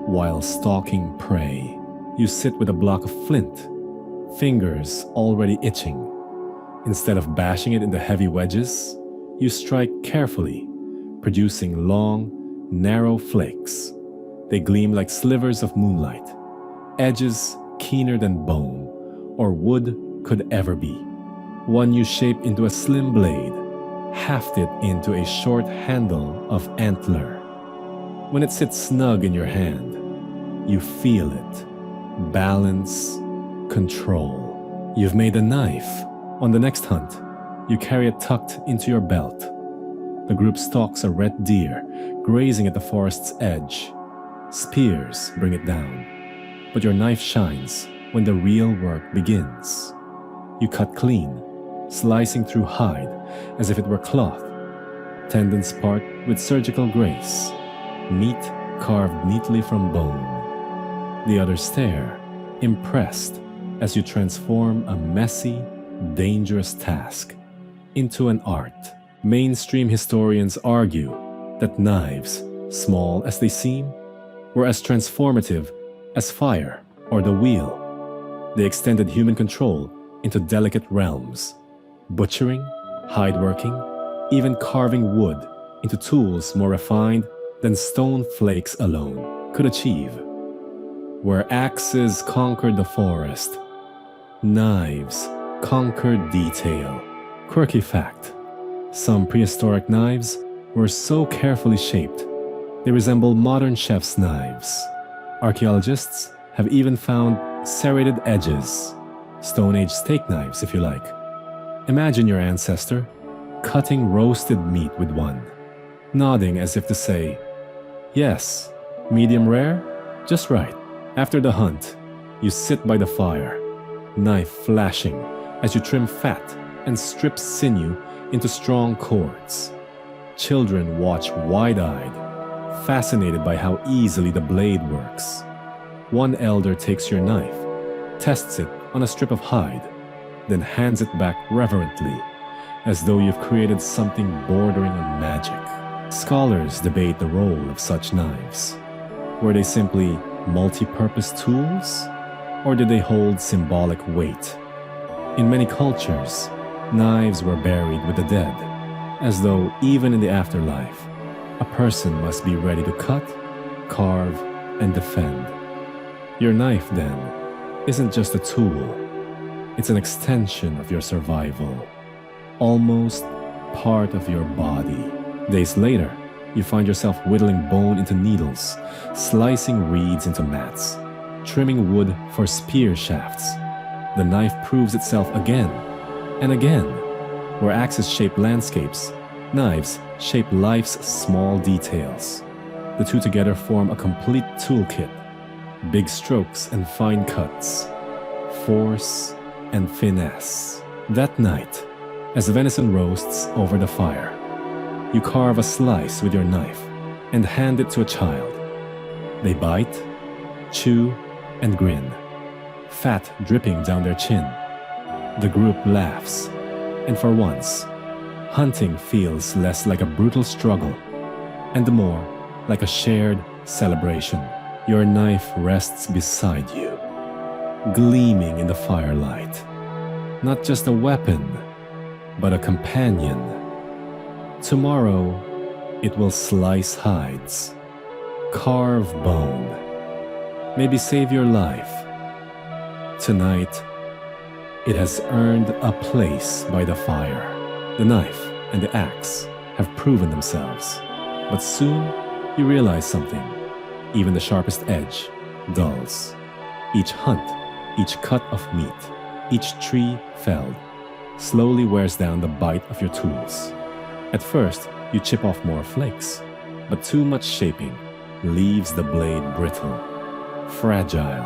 while stalking prey. You sit with a block of flint, fingers already itching. Instead of bashing it into heavy wedges, you strike carefully, producing long, narrow flakes. They gleam like slivers of moonlight, edges keener than bone or wood could ever be. One you shape into a slim blade, hafted into a short handle of antler. When it sits snug in your hand, you feel it. Balance, control. You've made a knife. On the next hunt, you carry it tucked into your belt. The group stalks a red deer, grazing at the forest's edge. Spears bring it down, but your knife shines when the real work begins. You cut clean, slicing through hide as if it were cloth. Tendons part with surgical grace, meat carved neatly from bone. The others stare, impressed, as you transform a messy, dangerous task into an art. Mainstream historians argue that knives, small as they seem, were as transformative as fire or the wheel. They extended human control into delicate realms, butchering, hideworking, even carving wood into tools more refined than stone flakes alone could achieve. Where axes conquered the forest, knives conquered detail. Quirky fact: some prehistoric knives were so carefully shaped, they resemble modern chef's knives. Archaeologists have even found serrated edges, Stone Age steak knives if you like. Imagine your ancestor cutting roasted meat with one, nodding as if to say, "Yes, medium rare, just right." After the hunt, you sit by the fire, knife flashing as you trim fat and strip sinew into strong cords. Children watch wide-eyed, fascinated by how easily the blade works. One elder takes your knife, tests it on a strip of hide, then hands it back reverently, as though you've created something bordering on magic. Scholars debate the role of such knives. Were they simply multi-purpose tools, or did they hold symbolic weight? In many cultures, knives were buried with the dead, as though even in the afterlife, a person must be ready to cut, carve, and defend. Your knife, then, isn't just a tool. It's an extension of your survival, almost part of your body. Days later, you find yourself whittling bone into needles, slicing reeds into mats, trimming wood for spear shafts. The knife proves itself again and again. Where axes shape landscapes, Knives shape life's small details. The two together form a complete toolkit. Big strokes and fine cuts. Force and finesse. That night, as venison roasts over the fire, you carve a slice with your knife and hand it to a child. They bite, chew, and grin, fat dripping down their chin. The group laughs, and for once, hunting feels less like a brutal struggle and more like a shared celebration. Your knife rests beside you, gleaming in the firelight. Not just a weapon, but a companion. Tomorrow, it will slice hides, carve bone, maybe save your life. Tonight, it has earned a place by the fire. The knife and the axe have proven themselves. But soon, you realize something. Even the sharpest edge dulls. Each hunt, each cut of meat, each tree felled, slowly wears down the bite of your tools. At first, you chip off more flakes, but too much shaping leaves the blade brittle, fragile.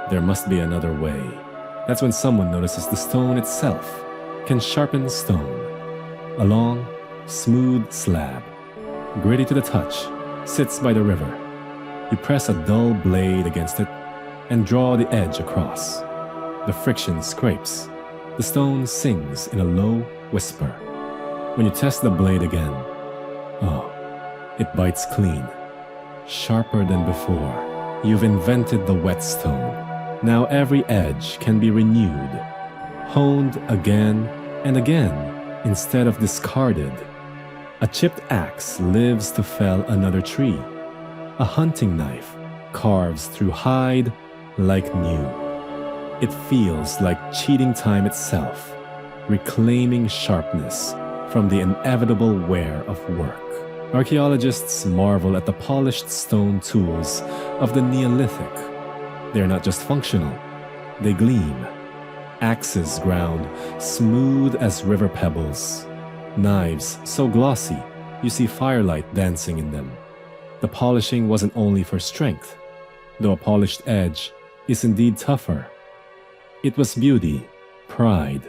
There must be another way. That's when someone notices the stone itself can sharpen stone. A long, smooth slab, gritty to the touch, sits by the river. You press a dull blade against it and draw the edge across. The friction scrapes. The stone sings in a low whisper. When you test the blade again, oh, it bites clean, sharper than before. You've invented the whetstone. Now every edge can be renewed, honed again and again instead of discarded. A chipped axe lives to fell another tree. A hunting knife carves through hide like new. It feels like cheating time itself, reclaiming sharpness from the inevitable wear of work. Archaeologists marvel at the polished stone tools of the Neolithic. They're not just functional, they gleam. Axes ground smooth as river pebbles. Knives so glossy, you see firelight dancing in them. The polishing wasn't only for strength, though a polished edge is indeed tougher. It was beauty, pride,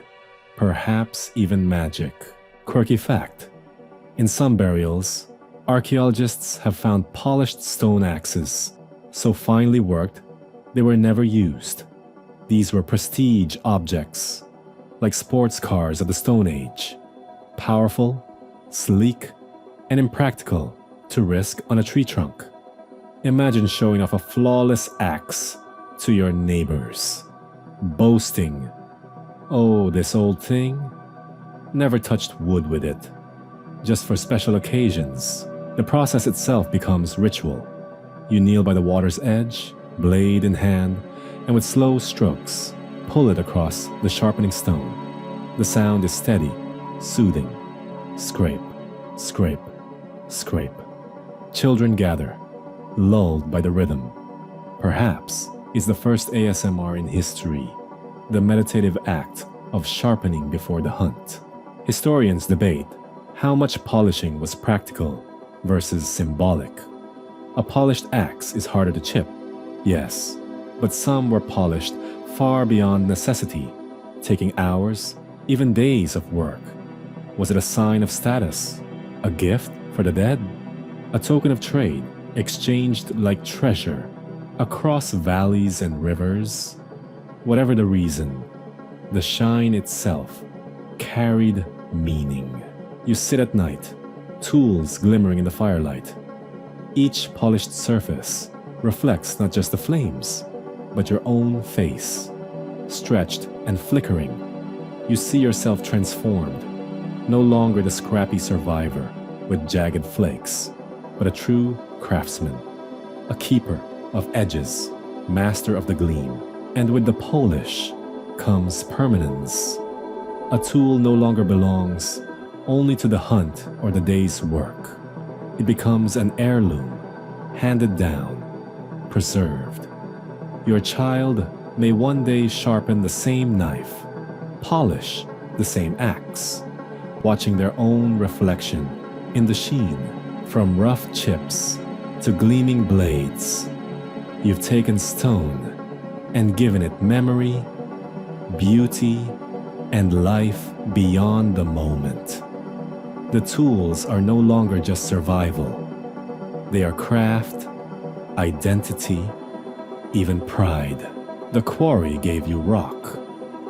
perhaps even magic. Quirky fact: in some burials, archaeologists have found polished stone axes, so finely worked they were never used. These were prestige objects, like sports cars of the Stone Age. Powerful, sleek, and impractical to risk on a tree trunk. Imagine showing off a flawless axe to your neighbors, boasting, "Oh, this old thing? Never touched wood with it. Just for special occasions." The process itself becomes ritual. You kneel by the water's edge, blade in hand, and with slow strokes, pull it across the sharpening stone. The sound is steady, soothing. Scrape, scrape, scrape. Children gather, lulled by the rhythm. Perhaps is the first ASMR in history, the meditative act of sharpening before the hunt. Historians debate how much polishing was practical versus symbolic. A polished axe is harder to chip, yes, but some were polished far beyond necessity, taking hours, even days of work. Was it a sign of status? A gift for the dead? A token of trade, exchanged like treasure, across valleys and rivers? Whatever the reason, the shine itself carried meaning. You sit at night, tools glimmering in the firelight. Each polished surface reflects not just the flames, but your own face, stretched and flickering. You see yourself transformed, no longer the scrappy survivor with jagged flakes, but a true craftsman, a keeper of edges, master of the gleam. And with the polish comes permanence. A tool no longer belongs only to the hunt or the day's work. It becomes an heirloom, handed down, preserved. Your child may one day sharpen the same knife, polish the same axe, watching their own reflection in the sheen. From rough chips to gleaming blades, you've taken stone and given it memory, beauty, and life beyond the moment. The tools are no longer just survival. They are craft, identity, even pride. The quarry gave you rock.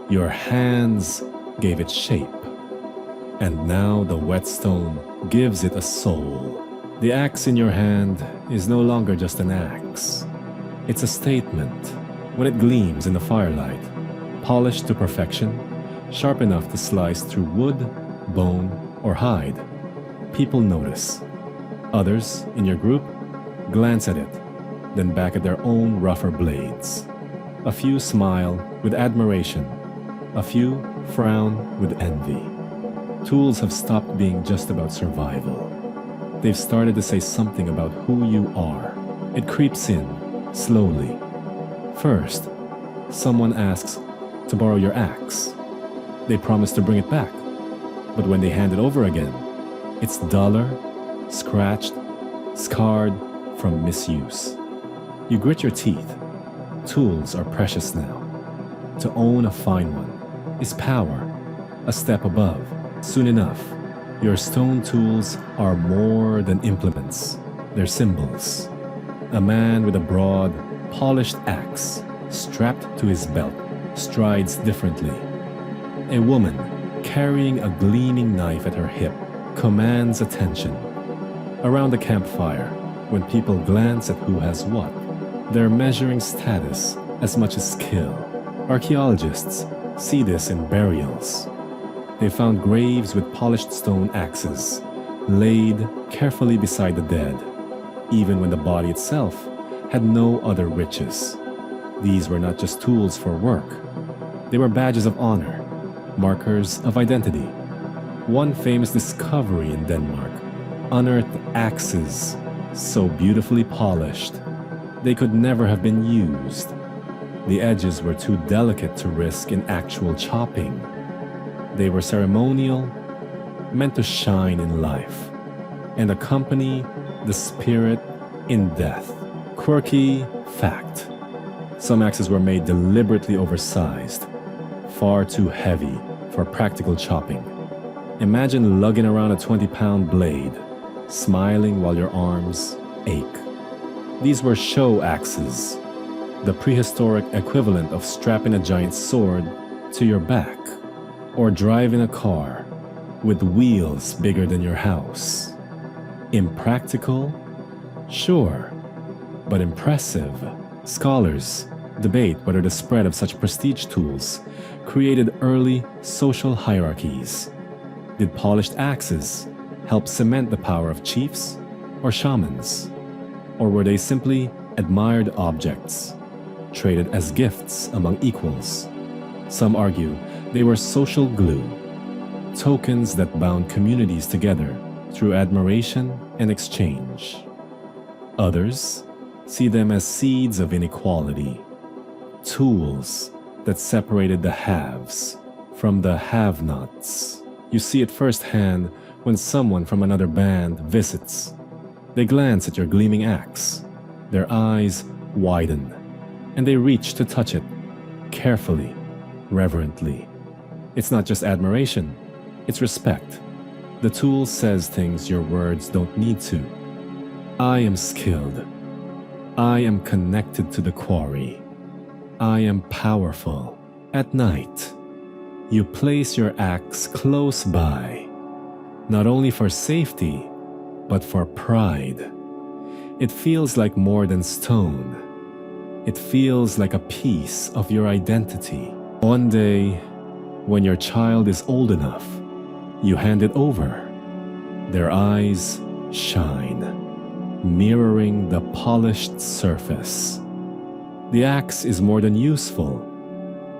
Your hands gave it shape. And now the whetstone gives it a soul. The axe in your hand is no longer just an axe. It's a statement. When it gleams in the firelight, polished to perfection, sharp enough to slice through wood, bone, or hide, people notice. Others in your group glance at it, then back at their own rougher blades. A few smile with admiration. A few frown with envy. Tools have stopped being just about survival. They've started to say something about who you are. It creeps in, slowly. First, someone asks to borrow your axe. They promise to bring it back. But when they hand it over again, it's duller, scratched, scarred from misuse. You grit your teeth. Tools are precious now. To own a fine one is power, a step above. Soon enough, your stone tools are more than implements. They're symbols. A man with a broad, polished axe strapped to his belt strides differently. A woman carrying a gleaming knife at her hip commands attention. Around the campfire, when people glance at who has what, they're measuring status as much as skill. Archaeologists see this in burials. They found graves with polished stone axes, laid carefully beside the dead, even when the body itself had no other riches. These were not just tools for work. They were badges of honor, markers of identity. One famous discovery in Denmark unearthed axes so beautifully polished they could never have been used. The edges were too delicate to risk in actual chopping. They were ceremonial, meant to shine in life, and accompany the spirit in death. Quirky fact. Some axes were made deliberately oversized, far too heavy for practical chopping. Imagine lugging around a 20-pound blade, smiling while your arms ache. These were show axes, the prehistoric equivalent of strapping a giant sword to your back, or driving a car with wheels bigger than your house. Impractical? Sure, but impressive. Scholars debate whether the spread of such prestige tools created early social hierarchies. Did polished axes help cement the power of chiefs or shamans? Or were they simply admired objects, traded as gifts among equals? Some argue they were social glue, tokens that bound communities together through admiration and exchange. Others see them as seeds of inequality, tools that separated the haves from the have-nots. You see it firsthand when someone from another band visits. They glance at your gleaming axe, their eyes widen, and they reach to touch it, carefully, reverently. It's not just admiration, it's respect. The tool says things your words don't need to. I am skilled. I am connected to the quarry. I am powerful. At night, you place your axe close by, not only for safety, but for pride. It feels like more than stone. It feels like a piece of your identity. One day, when your child is old enough, you hand it over. Their eyes shine, mirroring the polished surface. The axe is more than useful.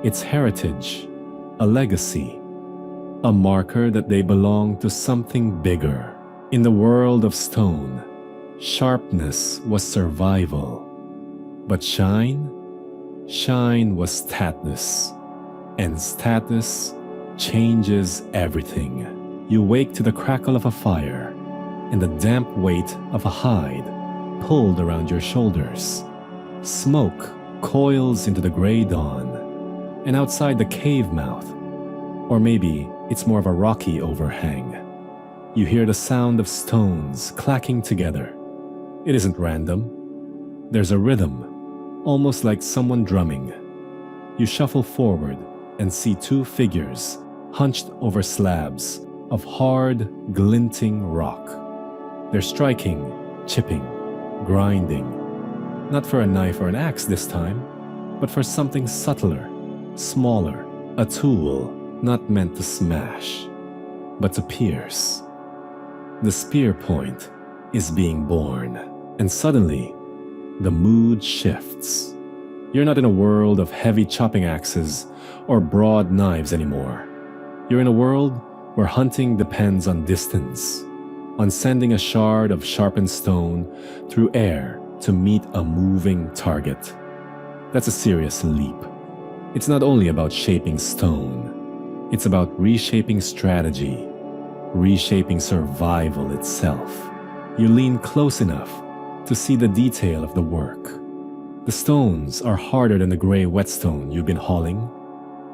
It's heritage, a legacy, a marker that they belong to something bigger. In the world of stone, sharpness was survival. But shine was status. And status changes everything. you wake to the crackle of a fire and the damp weight of a hide pulled around your shoulders. Smoke coils into the gray dawn, and outside the cave mouth, or maybe it's more of a rocky overhang, you hear the sound of stones clacking together. It isn't random. There's a rhythm, almost like someone drumming. You shuffle forward and see two figures hunched over slabs of hard, glinting rock. They're striking, chipping, grinding, not for a knife or an axe this time, but for something subtler, smaller, a tool not meant to smash, but to pierce. The spear point is being born, and suddenly, the mood shifts. You're not in a world of heavy chopping axes or broad knives anymore. You're in a world where hunting depends on distance, on sending a shard of sharpened stone through air to meet a moving target. That's a serious leap. It's not only about shaping stone, it's about reshaping strategy, reshaping survival itself. You lean close enough to see the detail of the work. The stones are harder than the gray whetstone you've been hauling.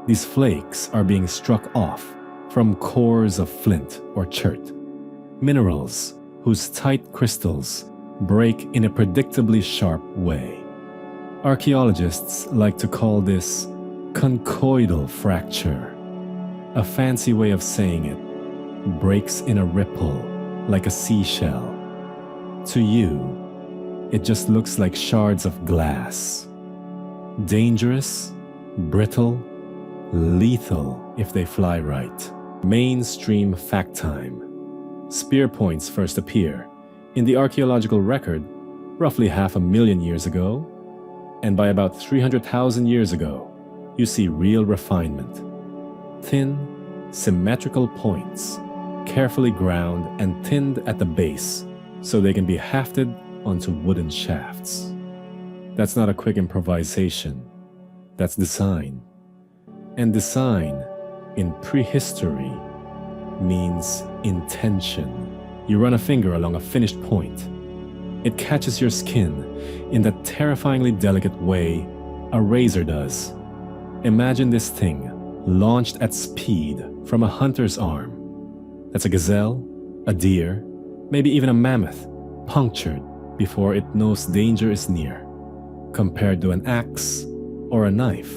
These flakes are being struck off from cores of flint or chert, minerals whose tight crystals break in a predictably sharp way. Archaeologists like to call this conchoidal fracture. A fancy way of saying it breaks in a ripple like a seashell. To you, it just looks like shards of glass. Dangerous, brittle, lethal if they fly right. Mainstream fact time. Spear points first appear in the archaeological record roughly 500,000 years ago, and by about 300,000 years ago, you see real refinement. Thin, symmetrical points, carefully ground and thinned at the base so they can be hafted onto wooden shafts. That's not a quick improvisation. That's design. And design in prehistory means intention. You run a finger along a finished point. It catches your skin in that terrifyingly delicate way a razor does. Imagine this thing launched at speed from a hunter's arm. That's a gazelle, a deer, maybe even a mammoth, punctured before it knows danger is near. Compared to an axe or a knife,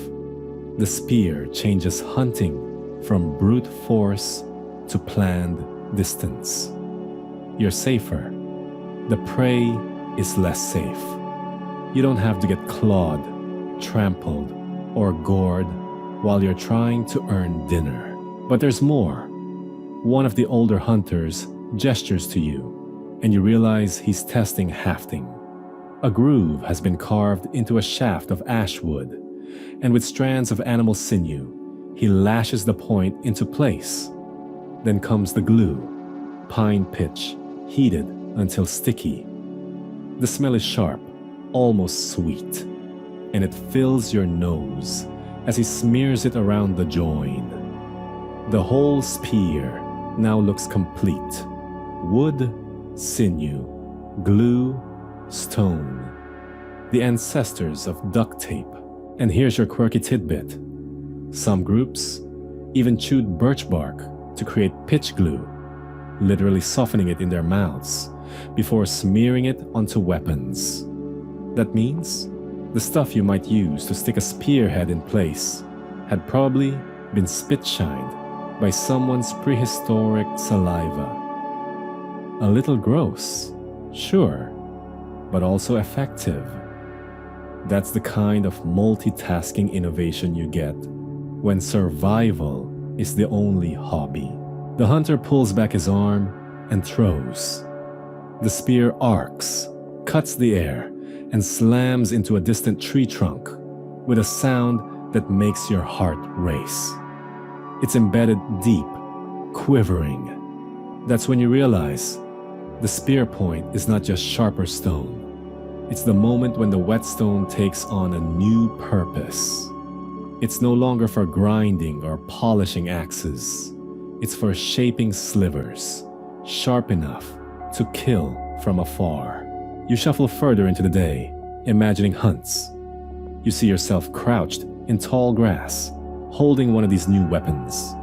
the spear changes hunting from brute force to planned distance. You're safer. The prey is less safe. You don't have to get clawed, trampled, or gored while you're trying to earn dinner. But there's more. One of the older hunters gestures to you, and you realize he's testing hafting. A groove has been carved into a shaft of ash wood, and with strands of animal sinew, he lashes the point into place. Then comes the glue, pine pitch, heated until sticky. The smell is sharp, almost sweet, and it fills your nose as he smears it around the join. The whole spear now looks complete. Wood, sinew, glue, stone. The ancestors of duct tape. And here's your quirky tidbit. Some groups even chewed birch bark to create pitch glue, literally softening it in their mouths before smearing it onto weapons. That means the stuff you might use to stick a spearhead in place had probably been spit-shined by someone's prehistoric saliva. A little gross, sure, but also effective. That's the kind of multitasking innovation you get when survival is the only hobby. The hunter pulls back his arm and throws. The spear arcs, cuts the air, and slams into a distant tree trunk with a sound that makes your heart race. It's embedded deep, quivering. That's when you realize the spear point is not just sharper stone. It's the moment when the whetstone takes on a new purpose. It's no longer for grinding or polishing axes. It's for shaping slivers, sharp enough to kill from afar. You shuffle further into the day, imagining hunts. You see yourself crouched in tall grass, holding one of these new weapons.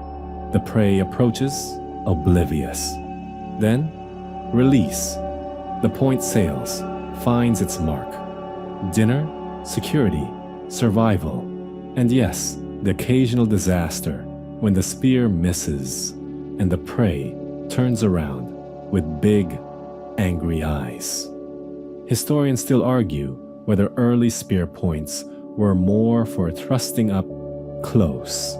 The prey approaches, oblivious. Then, release. The point sails, finds its mark. Dinner, security, survival, and yes, the occasional disaster when the spear misses and the prey turns around with big, angry eyes. Historians still argue whether early spear points were more for thrusting up close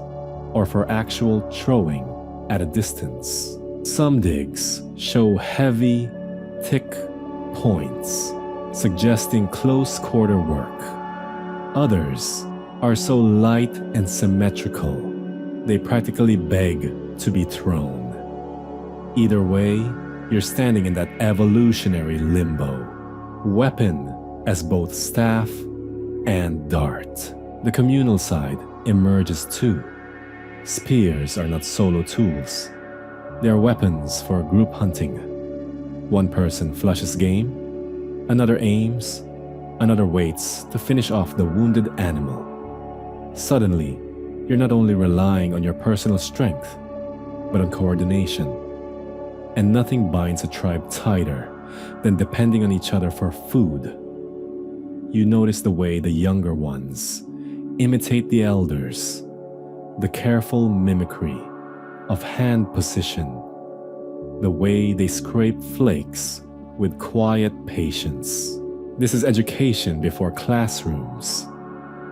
or for actual throwing at a distance. Some digs show heavy, thick points, suggesting close-quarter work. Others are so light and symmetrical, they practically beg to be thrown. Either way, you're standing in that evolutionary limbo. Weapon as both staff and dart. The communal side emerges too. Spears are not solo tools. They are weapons for group hunting. One person flushes game, another aims, another waits to finish off the wounded animal. Suddenly, you're not only relying on your personal strength, but on coordination. And nothing binds a tribe tighter than depending on each other for food. You notice the way the younger ones imitate the elders, the careful mimicry of hand position, the way they scrape flakes with quiet patience. This is education before classrooms,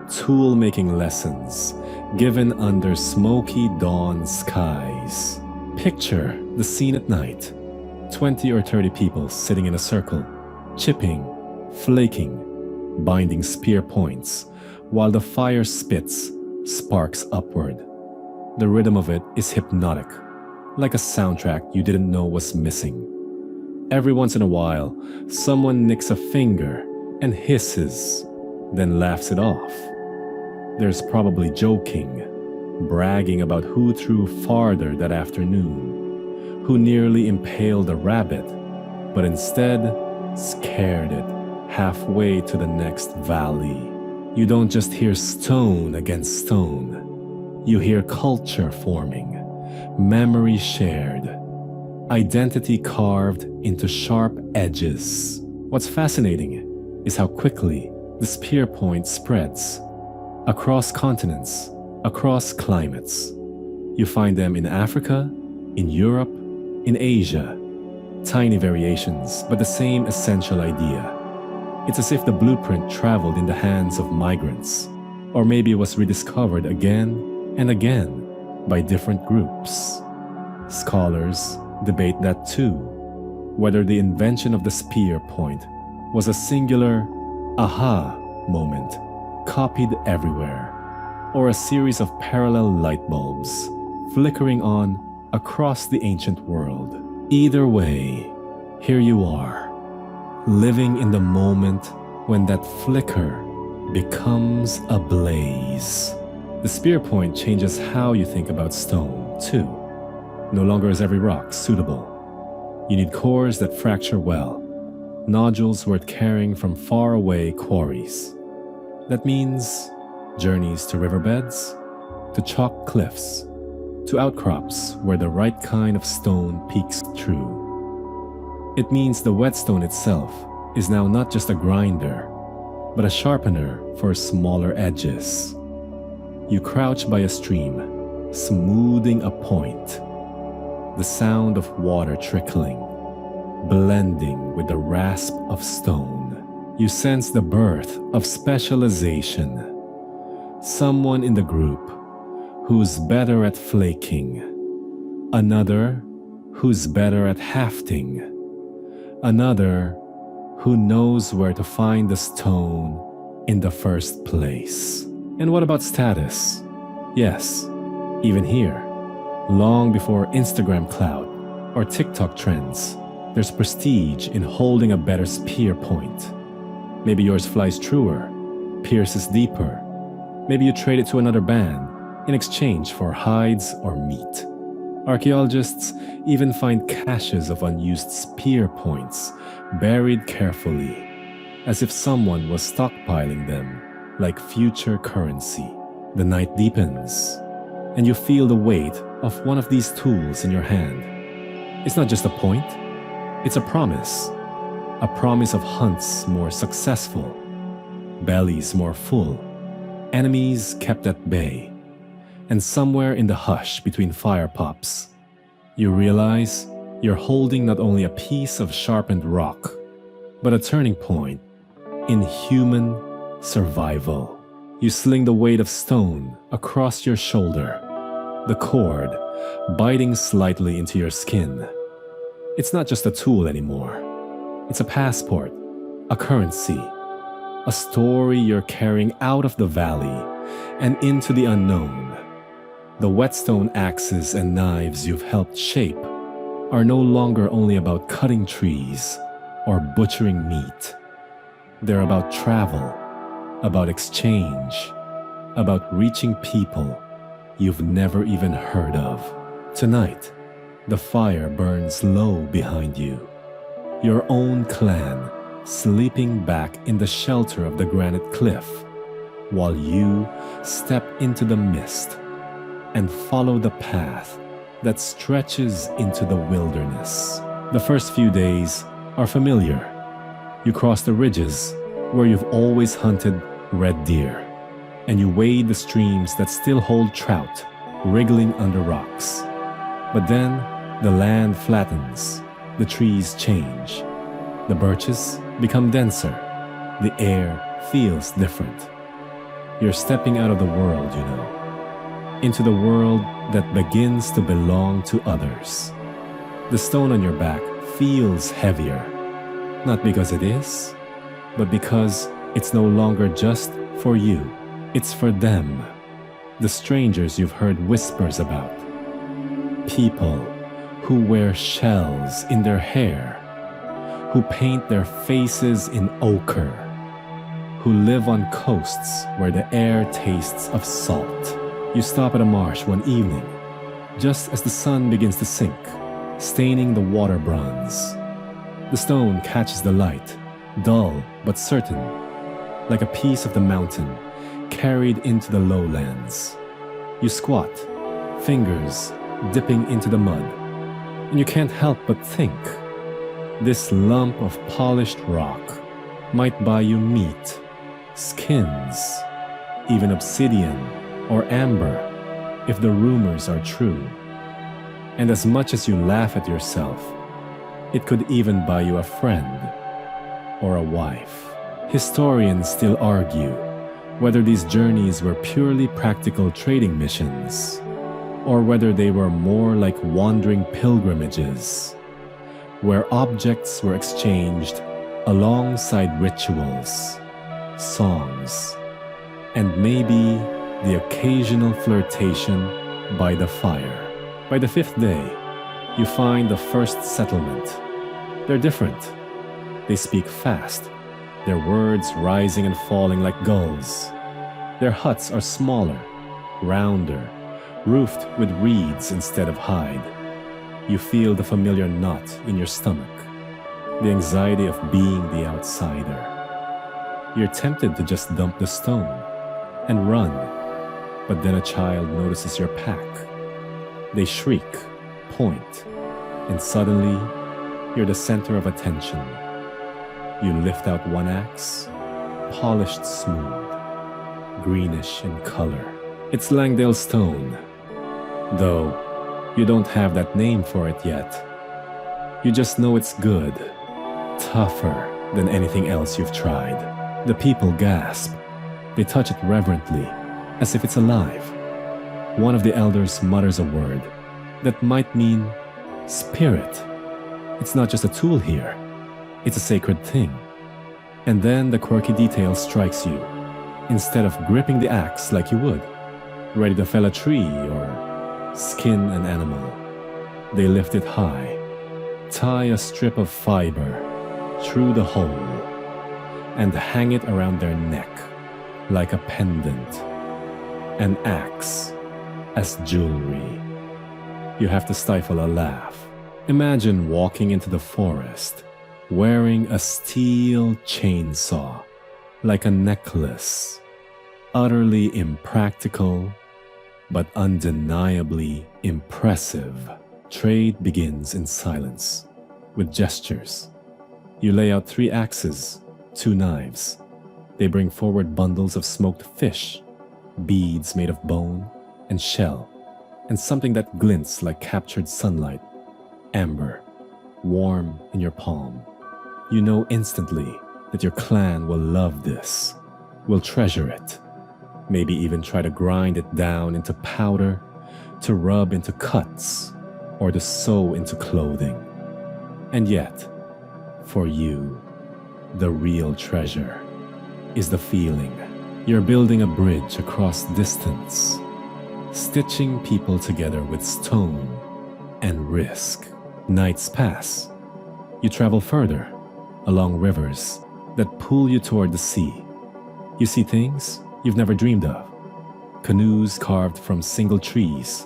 tool-making lessons given under smoky dawn skies. Picture the scene at night. 20 or 30 people sitting in a circle, chipping, flaking, binding spear points, while the fire spits sparks upward. The rhythm of it is hypnotic, like a soundtrack you didn't know was missing. Every once in a while, someone nicks a finger and hisses, then laughs it off. There's probably joking, bragging about who threw farther that afternoon, who nearly impaled a rabbit, but instead scared it halfway to the next valley. You don't just hear stone against stone. You hear culture forming, memory shared, identity carved into sharp edges. What's fascinating is how quickly the spear point spreads across continents, across climates. You find them in Africa, in Europe, in Asia. Tiny variations, but the same essential idea. It's as if the blueprint traveled in the hands of migrants, or maybe it was rediscovered again and again by different groups. Scholars debate that too, whether the invention of the spear point was a singular aha moment copied everywhere, or a series of parallel light bulbs flickering on across the ancient world. Either way, here you are, living in the moment when that flicker becomes a blaze. The spear point changes how you think about stone, too. No longer is every rock suitable. You need cores that fracture well, nodules worth carrying from faraway quarries. That means journeys to riverbeds, to chalk cliffs, to outcrops where the right kind of stone peeks through. It means the whetstone itself is now not just a grinder, but a sharpener for smaller edges. You crouch by a stream, smoothing a point. The sound of water trickling, blending with the rasp of stone. You sense the birth of specialization. Someone in the group who's better at flaking, another who's better at hafting, another who knows where to find the stone in the first place. And what about status? Yes, even here, long before Instagram clout or TikTok trends, there's prestige in holding a better spear point. Maybe yours flies truer, pierces deeper. Maybe you trade it to another band in exchange for hides or meat. Archaeologists even find caches of unused spear points buried carefully, as if someone was stockpiling them like future currency. The night deepens, and you feel the weight of one of these tools in your hand. It's not just a point, it's a promise of hunts more successful, bellies more full, enemies kept at bay. And somewhere in the hush between fire pops, you realize you're holding not only a piece of sharpened rock, but a turning point in human survival. You sling the weight of stone across your shoulder, the cord biting slightly into your skin. It's not just a tool anymore. It's a passport, a currency, a story you're carrying out of the valley and into the unknown. The whetstone axes and knives you've helped shape are no longer only about cutting trees or butchering meat. They're about travel, about exchange, about reaching people you've never even heard of. Tonight, the fire burns low behind you. Your own clan sleeping back in the shelter of the granite cliff, while you step into the mist and follow the path that stretches into the wilderness. The first few days are familiar. You cross the ridges where you've always hunted red deer, and you wade the streams that still hold trout wriggling under rocks. But then the land flattens, the trees change, the birches become denser, the air feels different. You're stepping out of the world, you know, into the world that begins to belong to others. The stone on your back feels heavier, not because it is, but because it's no longer just for you. It's for them, the strangers you've heard whispers about. People who wear shells in their hair, who paint their faces in ochre, who live on coasts where the air tastes of salt. You stop at a marsh one evening, just as the sun begins to sink, staining the water bronze. The stone catches the light, dull but certain, like a piece of the mountain carried into the lowlands. You squat, fingers dipping into the mud, and you can't help but think, this lump of polished rock might buy you meat, skins, even obsidian or amber, if the rumors are true. And as much as you laugh at yourself, it could even buy you a friend or a wife. Historians still argue whether these journeys were purely practical trading missions, or whether they were more like wandering pilgrimages, where objects were exchanged alongside rituals, songs, and maybe the occasional flirtation by the fire. By the fifth day, you find the first settlement. They're different. They speak fast, their words rising and falling like gulls. Their huts are smaller, rounder, roofed with reeds instead of hide. You feel the familiar knot in your stomach, the anxiety of being the outsider. You're tempted to just dump the stone and run, but then a child notices your pack. They shriek, point, and suddenly you're the center of attention. You lift out one axe, polished smooth, greenish in color. It's Langdale stone, though you don't have that name for it yet. You just know it's good, tougher than anything else you've tried. The people gasp. They touch it reverently, as if it's alive. One of the elders mutters a word that might mean spirit. It's not just a tool here, it's a sacred thing. And then the quirky detail strikes you. Instead of gripping the axe like you would, ready to fell a tree or skin an animal, they lift it high, tie a strip of fiber through the hole, and hang it around their neck like a pendant, an axe as jewelry. You have to stifle a laugh. Imagine walking into the forest, wearing a steel chainsaw, like a necklace. Utterly impractical, but undeniably impressive. Trade begins in silence, with gestures. You lay out 3 axes, 2 knives. They bring forward bundles of smoked fish, beads made of bone and shell, and something that glints like captured sunlight, amber, warm in your palm. You know instantly that your clan will love this, will treasure it, maybe even try to grind it down into powder, to rub into cuts, or to sew into clothing. And yet, for you, the real treasure is the feeling. You're building a bridge across distance, stitching people together with stone and risk. Nights pass. You travel further, along rivers that pull you toward the sea. You see things you've never dreamed of. Canoes carved from single trees,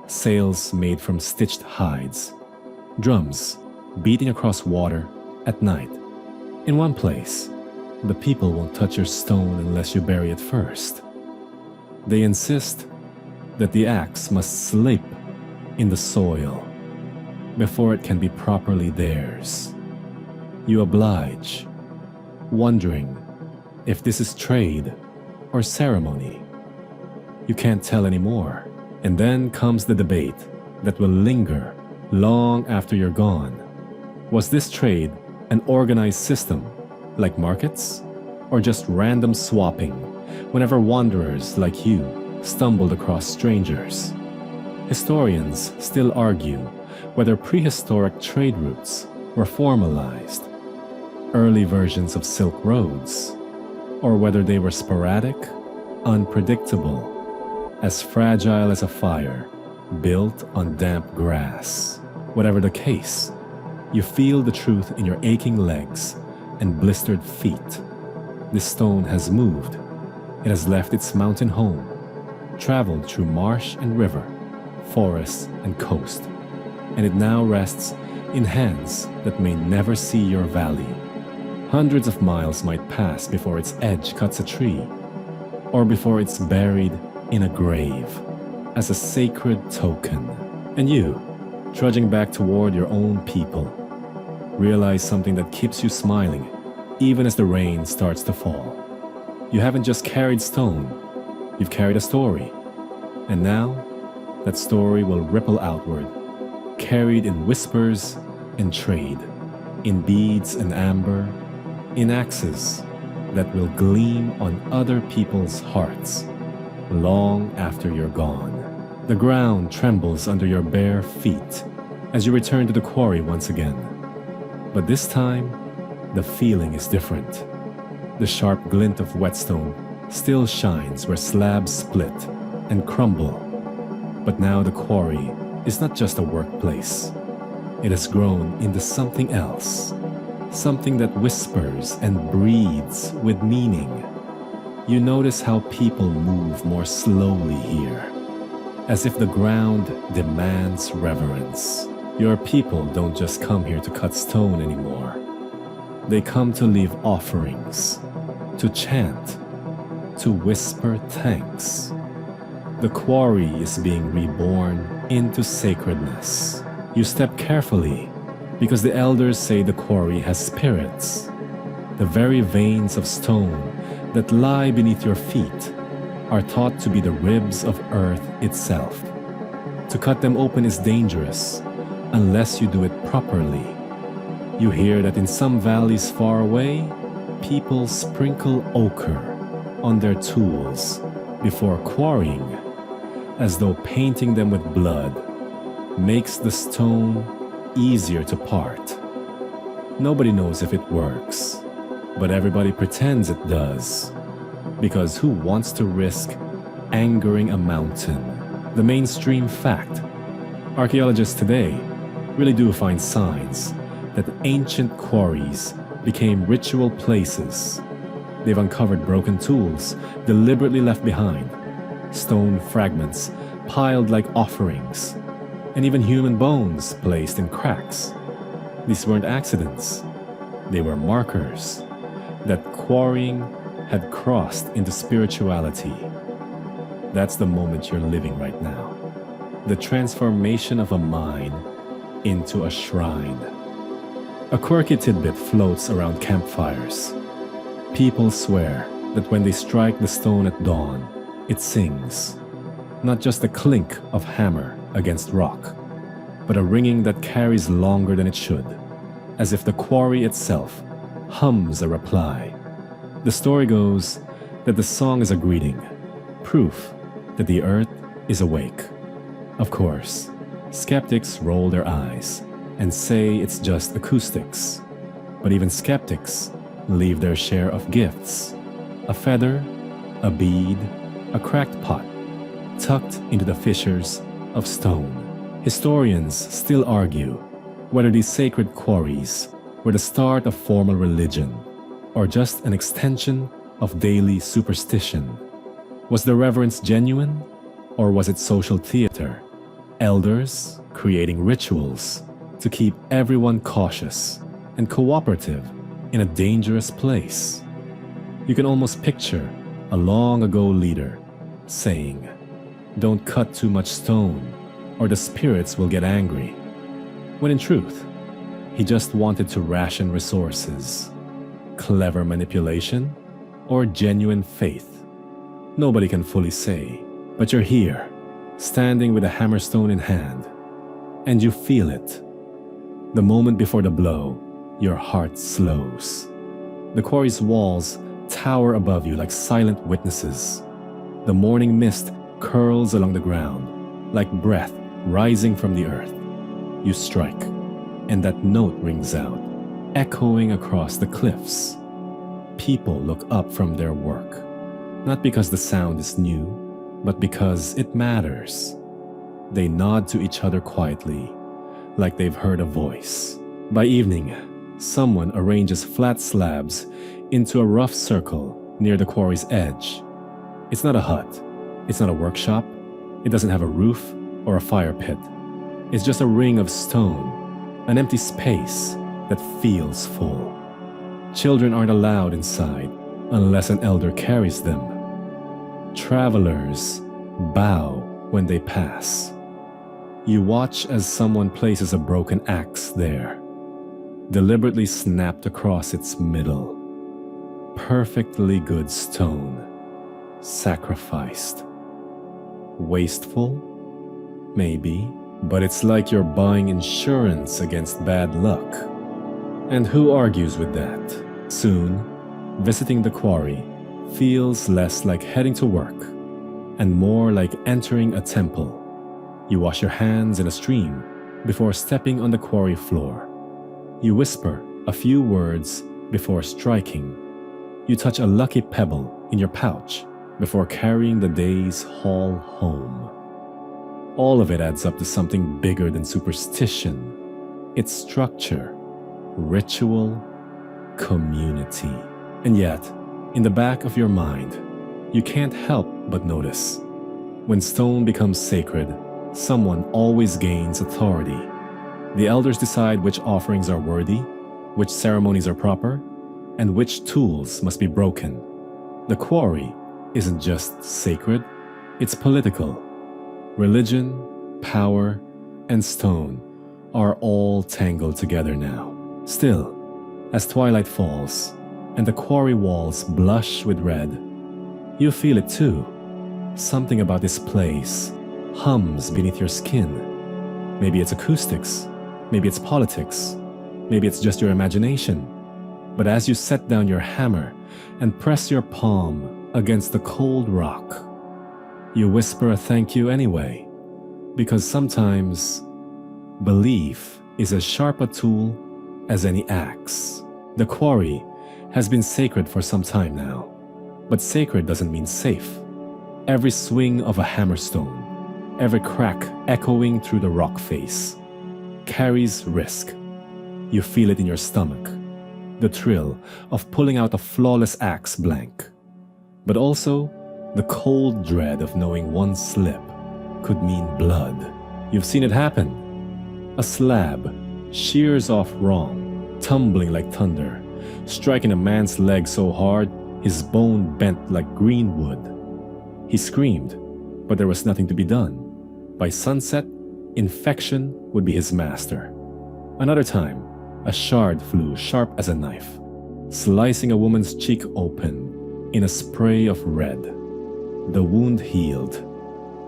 sails made from stitched hides, drums beating across water at night. In one place, the people won't touch your stone unless you bury it first. They insist that the axe must slip in the soil before it can be properly theirs. You oblige, wondering if this is trade or ceremony. You can't tell anymore. And then comes the debate that will linger long after you're gone. Was this trade an organized system, like markets, or just random swapping whenever wanderers like you stumbled across strangers? Historians still argue whether prehistoric trade routes were formalized, early versions of Silk Roads, or whether they were sporadic, unpredictable, as fragile as a fire built on damp grass. Whatever the case, you feel the truth in your aching legs and blistered feet. This stone has moved. It has left its mountain home, traveled through marsh and river, forest and coast, and it now rests in hands that may never see your valley. Hundreds of miles might pass before its edge cuts a tree, or before it's buried in a grave as a sacred token. And you, trudging back toward your own people, realize something that keeps you smiling even as the rain starts to fall. You haven't just carried stone, you've carried a story. And now, that story will ripple outward, carried in whispers and trade, in beads and amber, in axes that will gleam on other people's hearts long after you're gone. The ground trembles under your bare feet as you return to the quarry once again. But this time, the feeling is different. The sharp glint of whetstone still shines where slabs split and crumble. But now the quarry is not just a workplace. It has grown into something else, something that whispers and breathes with meaning. You notice how people move more slowly here, as if the ground demands reverence. Your people don't just come here to cut stone anymore. They come to leave offerings, to chant, to whisper thanks. The quarry is being reborn into sacredness. You step carefully because the elders say the quarry has spirits. The very veins of stone that lie beneath your feet are thought to be the ribs of earth itself. To cut them open is dangerous unless you do it properly. You hear that in some valleys far away, people sprinkle ochre on their tools before quarrying, as though painting them with blood makes the stone easier to part. Nobody knows if it works, but everybody pretends it does, because who wants to risk angering a mountain? The mainstream fact: archaeologists today really do find signs that ancient quarries became ritual places. They've uncovered broken tools deliberately left behind, stone fragments piled like offerings, and even human bones placed in cracks. These weren't accidents, they were markers that quarrying had crossed into spirituality. That's the moment you're living right now. The transformation of a mine into a shrine. A quirky tidbit floats around campfires. People swear that when they strike the stone at dawn, it sings. Not just a clink of hammer against rock, but a ringing that carries longer than it should, as if the quarry itself hums a reply. The story goes that the song is a greeting, proof that the earth is awake. Of course, skeptics roll their eyes and say it's just acoustics. But even skeptics leave their share of gifts. A feather, a bead, a cracked pot, tucked into the fissures of stone. Historians still argue whether these sacred quarries were the start of formal religion or just an extension of daily superstition. Was the reverence genuine, or was it social theater? Elders creating rituals to keep everyone cautious and cooperative in a dangerous place. You can almost picture a long ago leader saying, "Don't cut too much stone or the spirits will get angry," when in truth, he just wanted to ration resources. Clever manipulation or genuine faith? Nobody can fully say, but you're here, standing with a hammerstone in hand, and you feel it. The moment before the blow, your heart slows. The quarry's walls tower above you like silent witnesses. The morning mist curls along the ground, like breath rising from the earth. You strike, and that note rings out, echoing across the cliffs. People look up from their work, not because the sound is new, but because it matters. They nod to each other quietly, like they've heard a voice. By evening, someone arranges flat slabs into a rough circle near the quarry's edge. It's not a hut, it's not a workshop, it doesn't have a roof or a fire pit. It's just a ring of stone, an empty space that feels full. Children aren't allowed inside unless an elder carries them. Travelers bow when they pass. You watch as someone places a broken axe there, deliberately snapped across its middle. Perfectly good stone, sacrificed. Wasteful? Maybe, but it's like you're buying insurance against bad luck. And who argues with that? Soon, visiting the quarry feels less like heading to work and more like entering a temple. You wash your hands in a stream before stepping on the quarry floor. You whisper a few words before striking. You touch a lucky pebble in your pouch before carrying the day's haul home. All of it adds up to something bigger than superstition. It's structure, ritual, community. And yet, in the back of your mind, you can't help but notice. When stone becomes sacred, someone always gains authority. The elders decide which offerings are worthy, which ceremonies are proper, and which tools must be broken. The quarry isn't just sacred, it's political. Religion, power, and stone are all tangled together now. Still, as twilight falls and the quarry walls blush with red, you feel it too. Something about this place hums beneath your skin. Maybe it's acoustics, maybe it's politics, maybe it's just your imagination. But as you set down your hammer and press your palm against the cold rock, you whisper a thank you anyway, because sometimes belief is as sharp a tool as any axe. The quarry has been sacred for some time now, but sacred doesn't mean safe. Every swing of a hammerstone, every crack echoing through the rock face, carries risk. You feel it in your stomach, the thrill of pulling out a flawless axe blank, but also the cold dread of knowing one slip could mean blood. You've seen it happen. A slab shears off wrong, tumbling like thunder, striking a man's leg so hard his bone bent like green wood. He screamed, but there was nothing to be done. By sunset, infection would be his master. Another time, a shard flew sharp as a knife, slicing a woman's cheek open in a spray of red. The wound healed,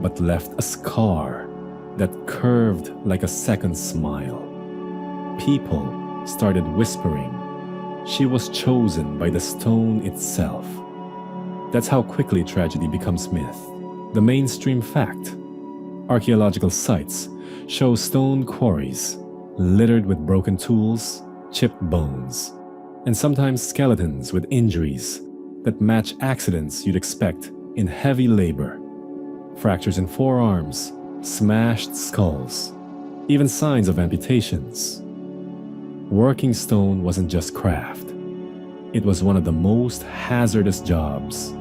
but left a scar that curved like a second smile. People started whispering she was chosen by the stone itself. That's how quickly tragedy becomes myth. The mainstream fact: archaeological sites show stone quarries littered with broken tools, chipped bones, and sometimes skeletons with injuries that match accidents you'd expect in heavy labor. Fractures in forearms, smashed skulls, even signs of amputations. Working stone wasn't just craft. It was one of the most hazardous jobs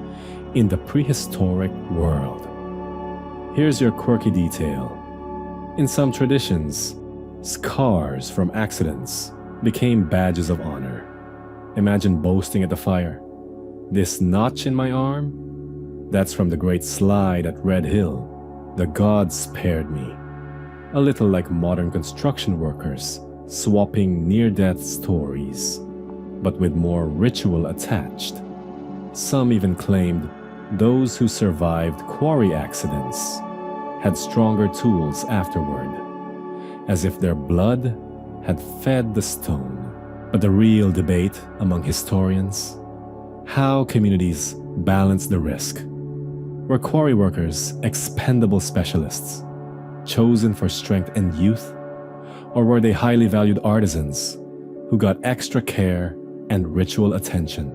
in the prehistoric world. Here's your quirky detail. In some traditions, scars from accidents became badges of honor. Imagine boasting at the fire. This notch in my arm? That's from the great slide at Red Hill. The gods spared me. A little like modern construction workers swapping near-death stories, but with more ritual attached. Some even claimed those who survived quarry accidents had stronger tools afterward, as if their blood had fed the stone. But the real debate among historians: how communities balance the risk. Were quarry workers expendable specialists, chosen for strength and youth? Or were they highly valued artisans who got extra care and ritual attention?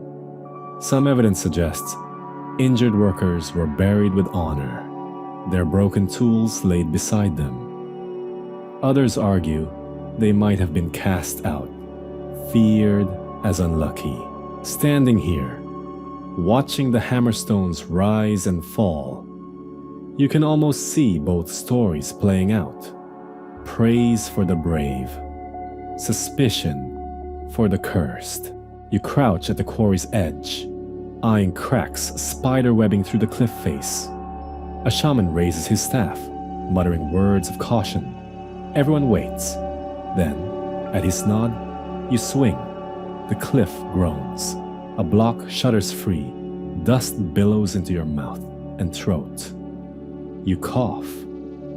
Some evidence suggests injured workers were buried with honor, their broken tools laid beside them. Others argue they might have been cast out, feared as unlucky. Standing here, watching the hammerstones rise and fall, you can almost see both stories playing out. Praise for the brave, suspicion for the cursed. You crouch at the quarry's edge, eyeing cracks spiderwebbing through the cliff face. A shaman raises his staff, muttering words of caution. Everyone waits. Then, at his nod, you swing. The cliff groans. A block shudders free. Dust billows into your mouth and throat. You cough,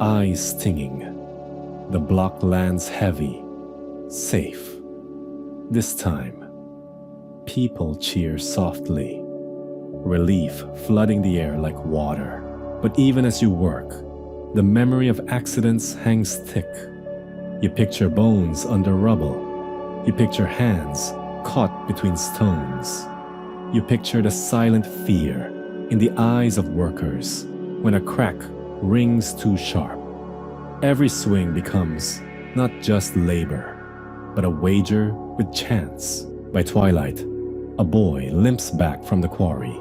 eyes stinging. The block lands heavy, safe. This time, people cheer softly, relief flooding the air like water. But even as you work, the memory of accidents hangs thick. You picture bones under rubble. You picture hands caught between stones. You picture the silent fear in the eyes of workers when a crack rings too sharp. Every swing becomes not just labor, but a wager with chance. By twilight, a boy limps back from the quarry,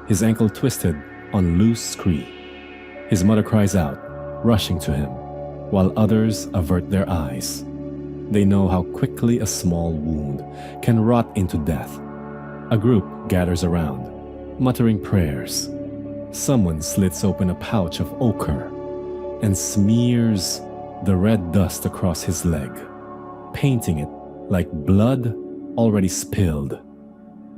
his ankle twisted on loose scree. His mother cries out, rushing to him, while others avert their eyes. They know how quickly a small wound can rot into death. A group gathers around, muttering prayers. Someone slits open a pouch of ochre and smears the red dust across his leg, painting it like blood already spilled.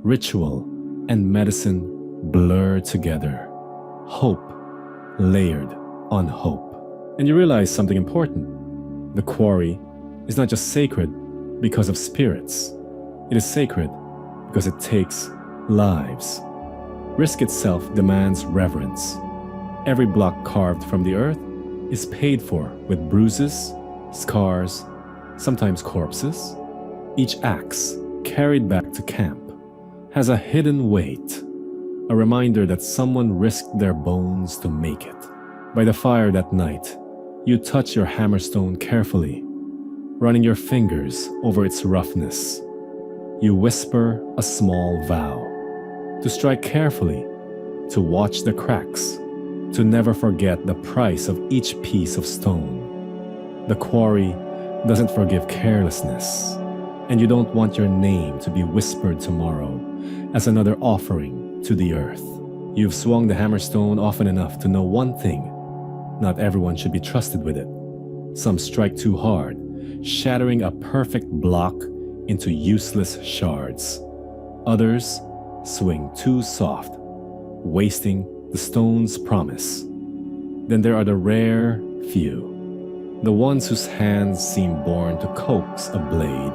Ritual and medicine blur together, hope layered on hope. And you realize something important. The quarry is not just sacred because of spirits. It is sacred because it takes lives. Risk itself demands reverence. Every block carved from the earth is paid for with bruises, scars, sometimes corpses. Each axe carried back to camp has a hidden weight, a reminder that someone risked their bones to make it. By the fire that night, you touch your hammerstone carefully, running your fingers over its roughness. You whisper a small vow to strike carefully, to watch the cracks, to never forget the price of each piece of stone. The quarry doesn't forgive carelessness, and you don't want your name to be whispered tomorrow as another offering to the earth. You've swung the hammerstone often enough to know one thing: not everyone should be trusted with it. Some strike too hard, shattering a perfect block into useless shards. Others swing too soft, wasting the stone's promise. Then there are the rare few, the ones whose hands seem born to coax a blade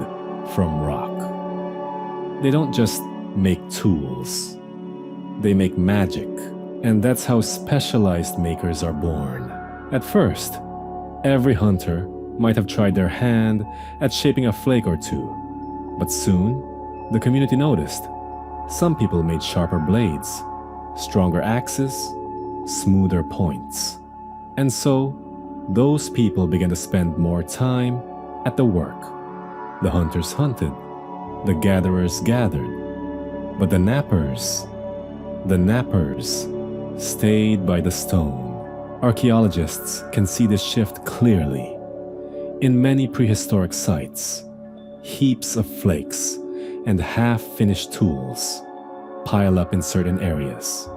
from rock. They don't just make tools, they make magic, and that's how specialized makers are born. At first, every hunter might have tried their hand at shaping a flake or two, but soon the community noticed. Some people made sharper blades, stronger axes, smoother points. And so, those people began to spend more time at the work. The hunters hunted, the gatherers gathered, but the nappers stayed by the stone. Archaeologists can see this shift clearly. In many prehistoric sites, heaps of flakes and half-finished tools pile up in certain areas,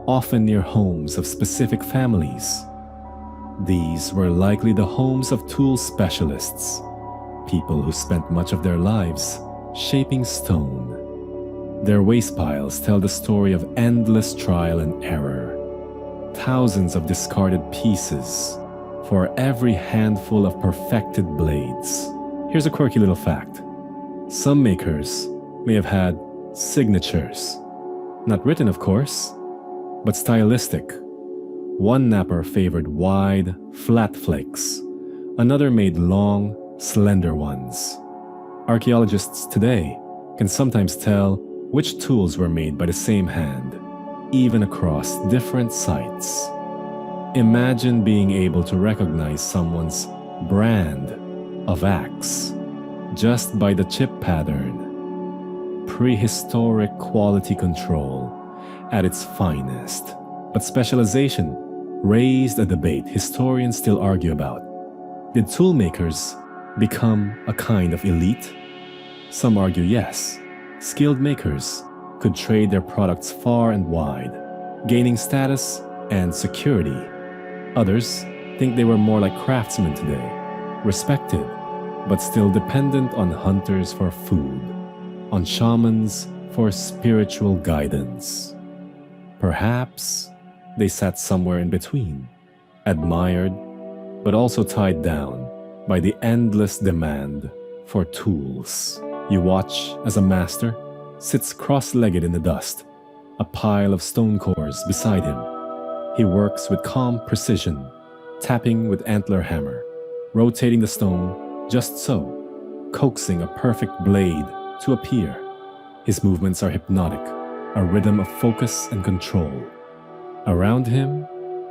often near homes of specific families. These were likely the homes of tool specialists, people who spent much of their lives shaping stone. Their waste piles tell the story of endless trial and error, thousands of discarded pieces for every handful of perfected blades. Here's a quirky little fact. Some makers may have had signatures, not written of course, but stylistic. One napper favored wide, flat flakes. Another made long, slender ones. Archaeologists today can sometimes tell which tools were made by the same hand, even across different sites. Imagine being able to recognize someone's brand of axe just by the chip pattern. Prehistoric quality control at its finest. But specialization raised a debate historians still argue about. Did tool makers become a kind of elite? Some argue yes. Skilled makers could trade their products far and wide, gaining status and security. Others think they were more like craftsmen today, respected, but still dependent on hunters for food, on shamans for spiritual guidance. Perhaps they sat somewhere in between, admired, but also tied down by the endless demand for tools. You watch as a master sits cross-legged in the dust, a pile of stone cores beside him. He works with calm precision, tapping with antler hammer, rotating the stone just so, coaxing a perfect blade to appear. His movements are hypnotic, a rhythm of focus and control. Around him,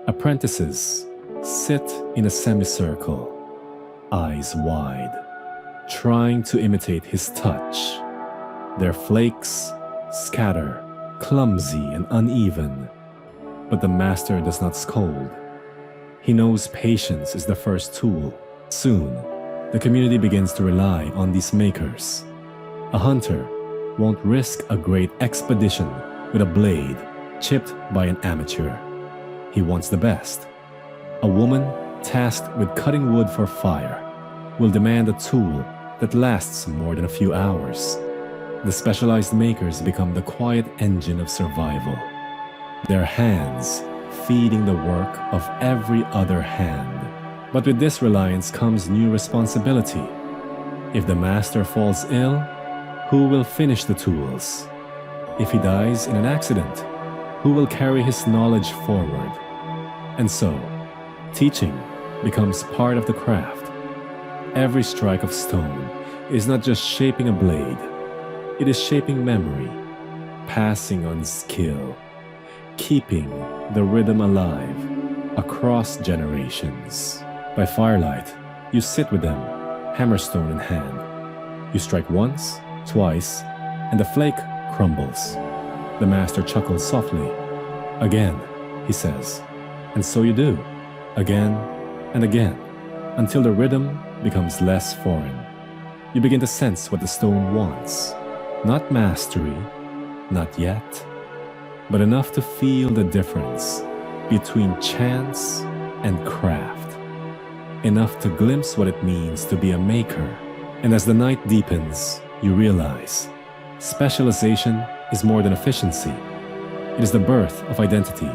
apprentices sit in a semicircle, eyes wide, trying to imitate his touch. Their flakes scatter, clumsy and uneven, but the master does not scold. He knows patience is the first tool. Soon, the community begins to rely on these makers. A hunter won't risk a great expedition with a blade chipped by an amateur. He wants the best. A woman tasked with cutting wood for fire will demand a tool that lasts more than a few hours. The specialized makers become the quiet engine of survival, their hands feeding the work of every other hand. But with this reliance comes new responsibility. If the master falls ill, who will finish the tools? If he dies in an accident, who will carry his knowledge forward? And so, teaching becomes part of the craft. Every strike of stone is not just shaping a blade, it is shaping memory, passing on skill, keeping the rhythm alive across generations. By firelight, you sit with them, hammerstone in hand. You strike once, twice, and the flake crumbles. The master chuckles softly. Again, he says, and so you do, again and again. until the rhythm becomes less foreign. You begin to sense what the stone wants. Not mastery, not yet, but enough to feel the difference between chance and craft. Enough to glimpse what it means to be a maker. And as the night deepens, you realize specialization is more than efficiency. It is the birth of identity.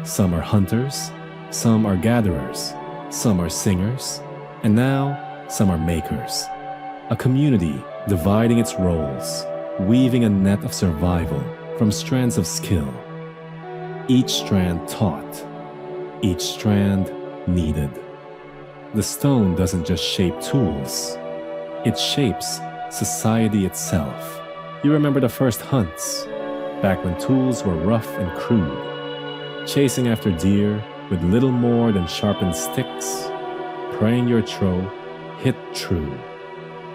Some are hunters, some are gatherers, some are singers, and now some are makers. A community dividing its roles, weaving a net of survival from strands of skill. Each strand taught, each strand needed. The stone doesn't just shape tools, it shapes society itself. You remember the first hunts, back when tools were rough and crude, chasing after deer with little more than sharpened sticks, praying your throw hit true.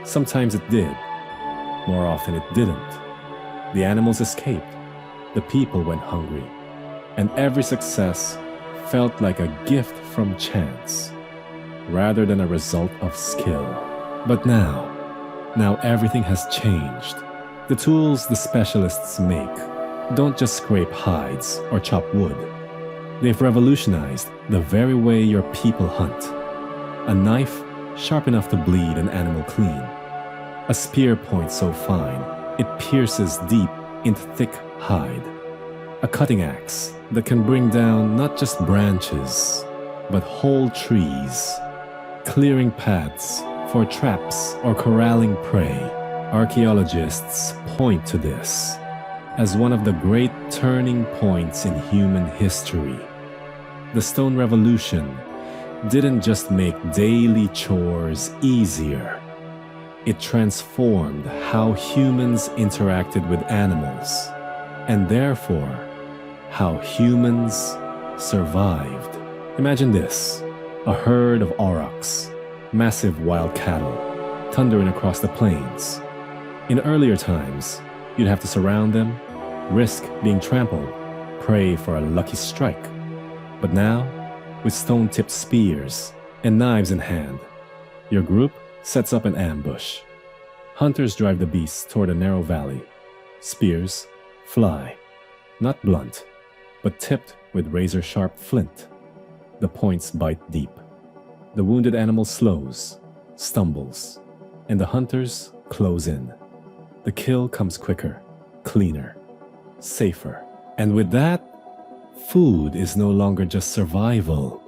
Sometimes it did, more often it didn't. The animals escaped, the people went hungry, and every success felt like a gift from chance, rather than a result of skill. But now everything has changed. The tools the specialists make don't just scrape hides or chop wood. They've revolutionized the very way your people hunt. A knife sharp enough to bleed an animal clean. A spear point so fine, it pierces deep into thick hide. A cutting axe that can bring down not just branches, but whole trees, clearing paths for traps or corralling prey. Archaeologists point to this as one of the great turning points in human history. The Stone Revolution didn't just make daily chores easier. It transformed how humans interacted with animals, and therefore, how humans survived. Imagine this: a herd of aurochs, massive wild cattle, thundering across the plains. In earlier times, you'd have to surround them, risk being trampled, pray for a lucky strike. But now, with stone-tipped spears and knives in hand, your group sets up an ambush. Hunters drive the beasts toward a narrow valley. Spears fly, not blunt, but tipped with razor-sharp flint. The points bite deep. The wounded animal slows, stumbles, and the hunters close in. The kill comes quicker, cleaner, safer. And with that, food is no longer just survival.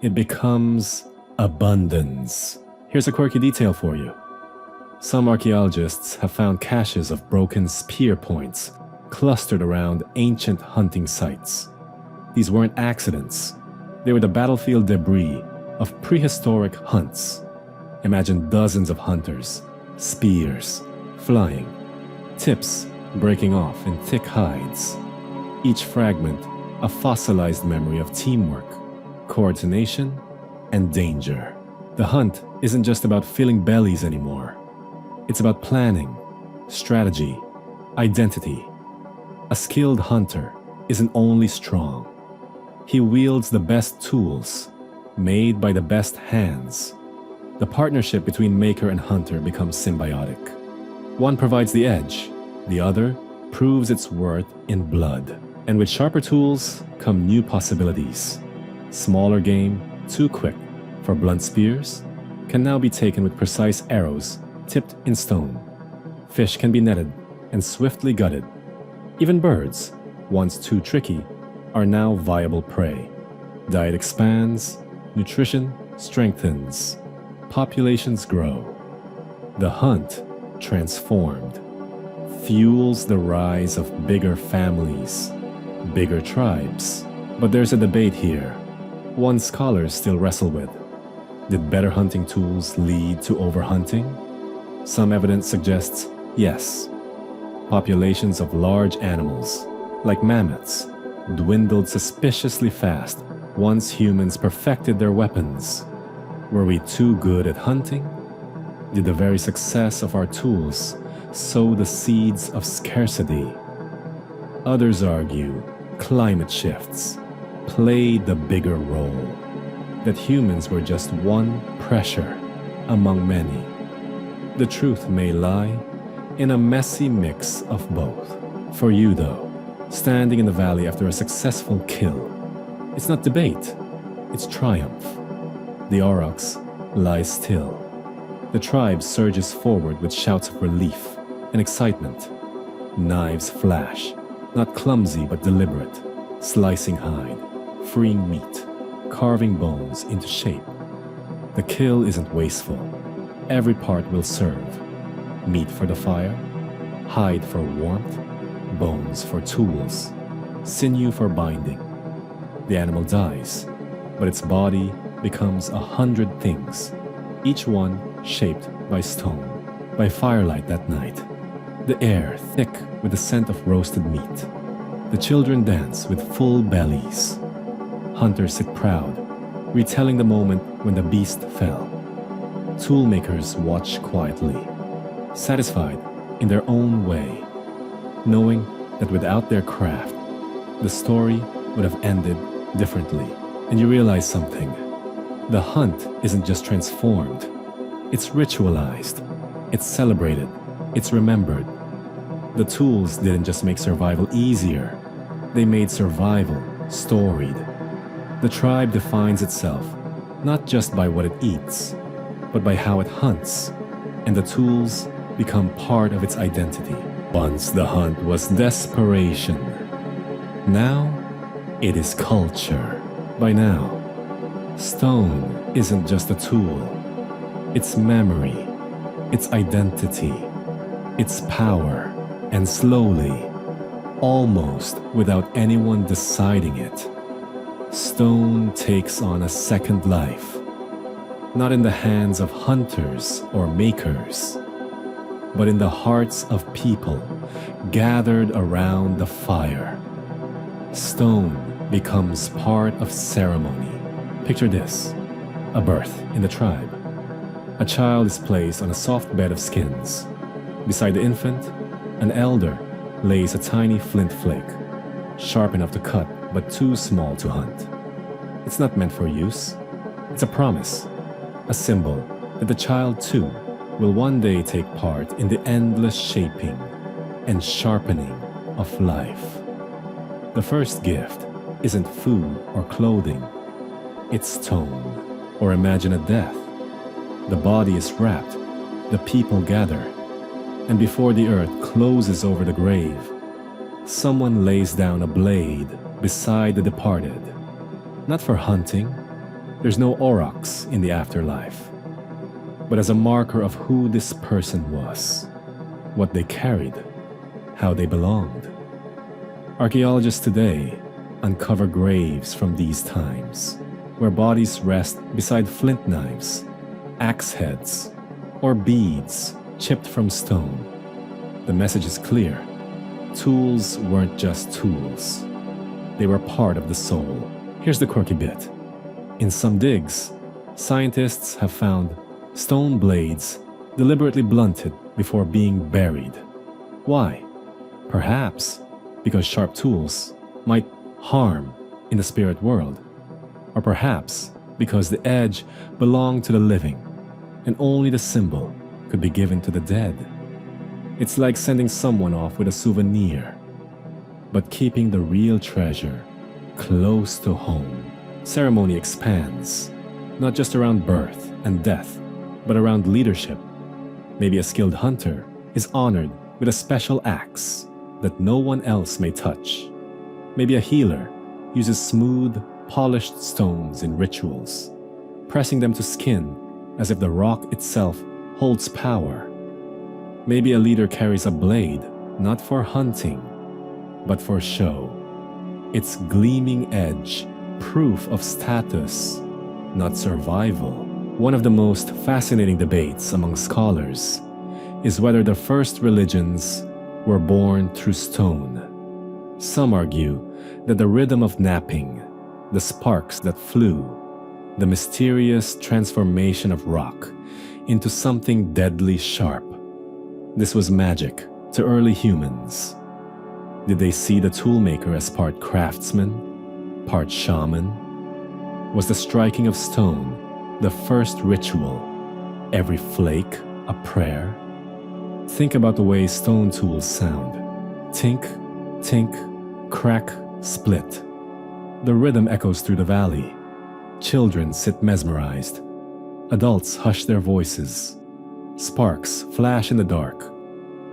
It becomes abundance. Here's a quirky detail for you. Some archaeologists have found caches of broken spear points clustered around ancient hunting sites. These weren't accidents. They were the battlefield debris of prehistoric hunts. Imagine dozens of hunters, spears flying, tips breaking off in thick hides. Each fragment a fossilized memory of teamwork, coordination, and danger. The hunt isn't just about filling bellies anymore. It's about planning, strategy, identity. A skilled hunter isn't only strong. He wields the best tools, made by the best hands. The partnership between maker and hunter becomes symbiotic. One provides the edge, the other proves its worth in blood. And with sharper tools come new possibilities. Smaller game, too quick for blunt spears, can now be taken with precise arrows tipped in stone. Fish can be netted and swiftly gutted. Even birds, once too tricky, are now viable prey. Diet expands, nutrition strengthens, populations grow. The hunt, transformed, fuels the rise of bigger families, bigger tribes. But there's a debate here, one scholars still wrestle with. Did better hunting tools lead to overhunting? Some evidence suggests yes. Populations of large animals, like mammoths, dwindled suspiciously fast once humans perfected their weapons. Were we too good at hunting? Did the very success of our tools sow the seeds of scarcity? Others argue climate shifts played the bigger role. that humans were just one pressure among many. The truth may lie in a messy mix of both. For you, though, standing in the valley after a successful kill, it's not debate, it's triumph. The aurochs lies still. The tribe surges forward with shouts of relief and excitement. Knives flash, not clumsy but deliberate, slicing hide, freeing meat, carving bones into shape. The kill isn't wasteful. Every part will serve. Meat for the fire, hide for warmth, bones for tools, sinew for binding. The animal dies, but its body becomes 100 things, each one shaped by stone. By firelight that night, the air thick with the scent of roasted meat. The children dance with full bellies. Hunters sit proud, retelling the moment when the beast fell. Toolmakers watch quietly, satisfied in their own way, knowing that without their craft, the story would have ended differently. And you realize something. The hunt isn't just transformed, it's ritualized, it's celebrated, it's remembered. The tools didn't just make survival easier, they made survival storied. The tribe defines itself not just by what it eats, but by how it hunts, and the tools become part of its identity. Once the hunt was desperation, now it is culture. By now, stone isn't just a tool, it's memory, it's identity, it's power, and slowly, almost without anyone deciding it, stone takes on a second life, not in the hands of hunters or makers, but in the hearts of people gathered around the fire. Stone becomes part of ceremony. Picture this, a birth in the tribe. A child is placed on a soft bed of skins. Beside the infant, an elder lays a tiny flint flake, sharp enough to cut but too small to hunt. It's not meant for use. It's a promise, a symbol that the child too will one day take part in the endless shaping and sharpening of life. The first gift isn't food or clothing, it's tone. Or imagine a death. The body is wrapped, the people gather, and before the earth closes over the grave, someone lays down a blade beside the departed. Not for hunting, there's no aurochs in the afterlife, but as a marker of who this person was, what they carried, how they belonged. Archaeologists today uncover graves from these times, where bodies rest beside flint knives, axe heads, or beads chipped from stone. The message is clear. Tools weren't just tools. They were part of the soul. Here's the quirky bit. In some digs, scientists have found stone blades deliberately blunted before being buried. Why? Perhaps because sharp tools might harm in the spirit world, or perhaps because the edge belonged to the living and only the symbol could be given to the dead. It's like sending someone off with a souvenir, but keeping the real treasure close to home. Ceremony expands, not just around birth and death, but around leadership. Maybe a skilled hunter is honored with a special axe that no one else may touch. Maybe a healer uses smooth, polished stones in rituals, pressing them to skin as if the rock itself holds power. Maybe a leader carries a blade, not for hunting, but for show. Its gleaming edge, proof of status, not survival. One of the most fascinating debates among scholars is whether the first religions were born through stone. Some argue that the rhythm of napping, the sparks that flew, the mysterious transformation of rock into something deadly sharp. This was magic to early humans. Did they see the toolmaker as part craftsman, part shaman? was the striking of stone, the first ritual. Every flake, a prayer. Think about the way stone tools sound. Tink, tink, crack, split. The rhythm echoes through the valley. Children sit mesmerized. Adults hush their voices. Sparks flash in the dark.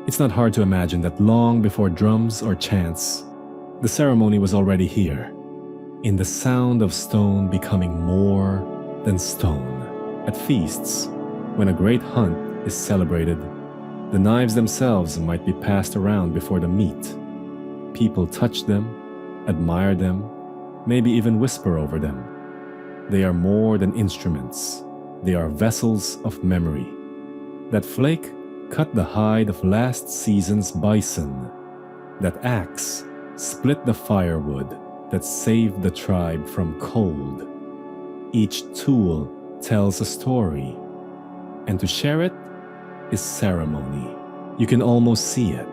It's not hard to imagine that long before drums or chants, the ceremony was already here, in the sound of stone becoming more than stone. At feasts, when a great hunt is celebrated, the knives themselves might be passed around before the meat. People touch them, admire them, maybe even whisper over them. They are more than instruments. They are vessels of memory. That flake cut the hide of last season's bison. That axe split the firewood that saved the tribe from cold. Each tool tells a story, and to share it is ceremony. You can almost see it.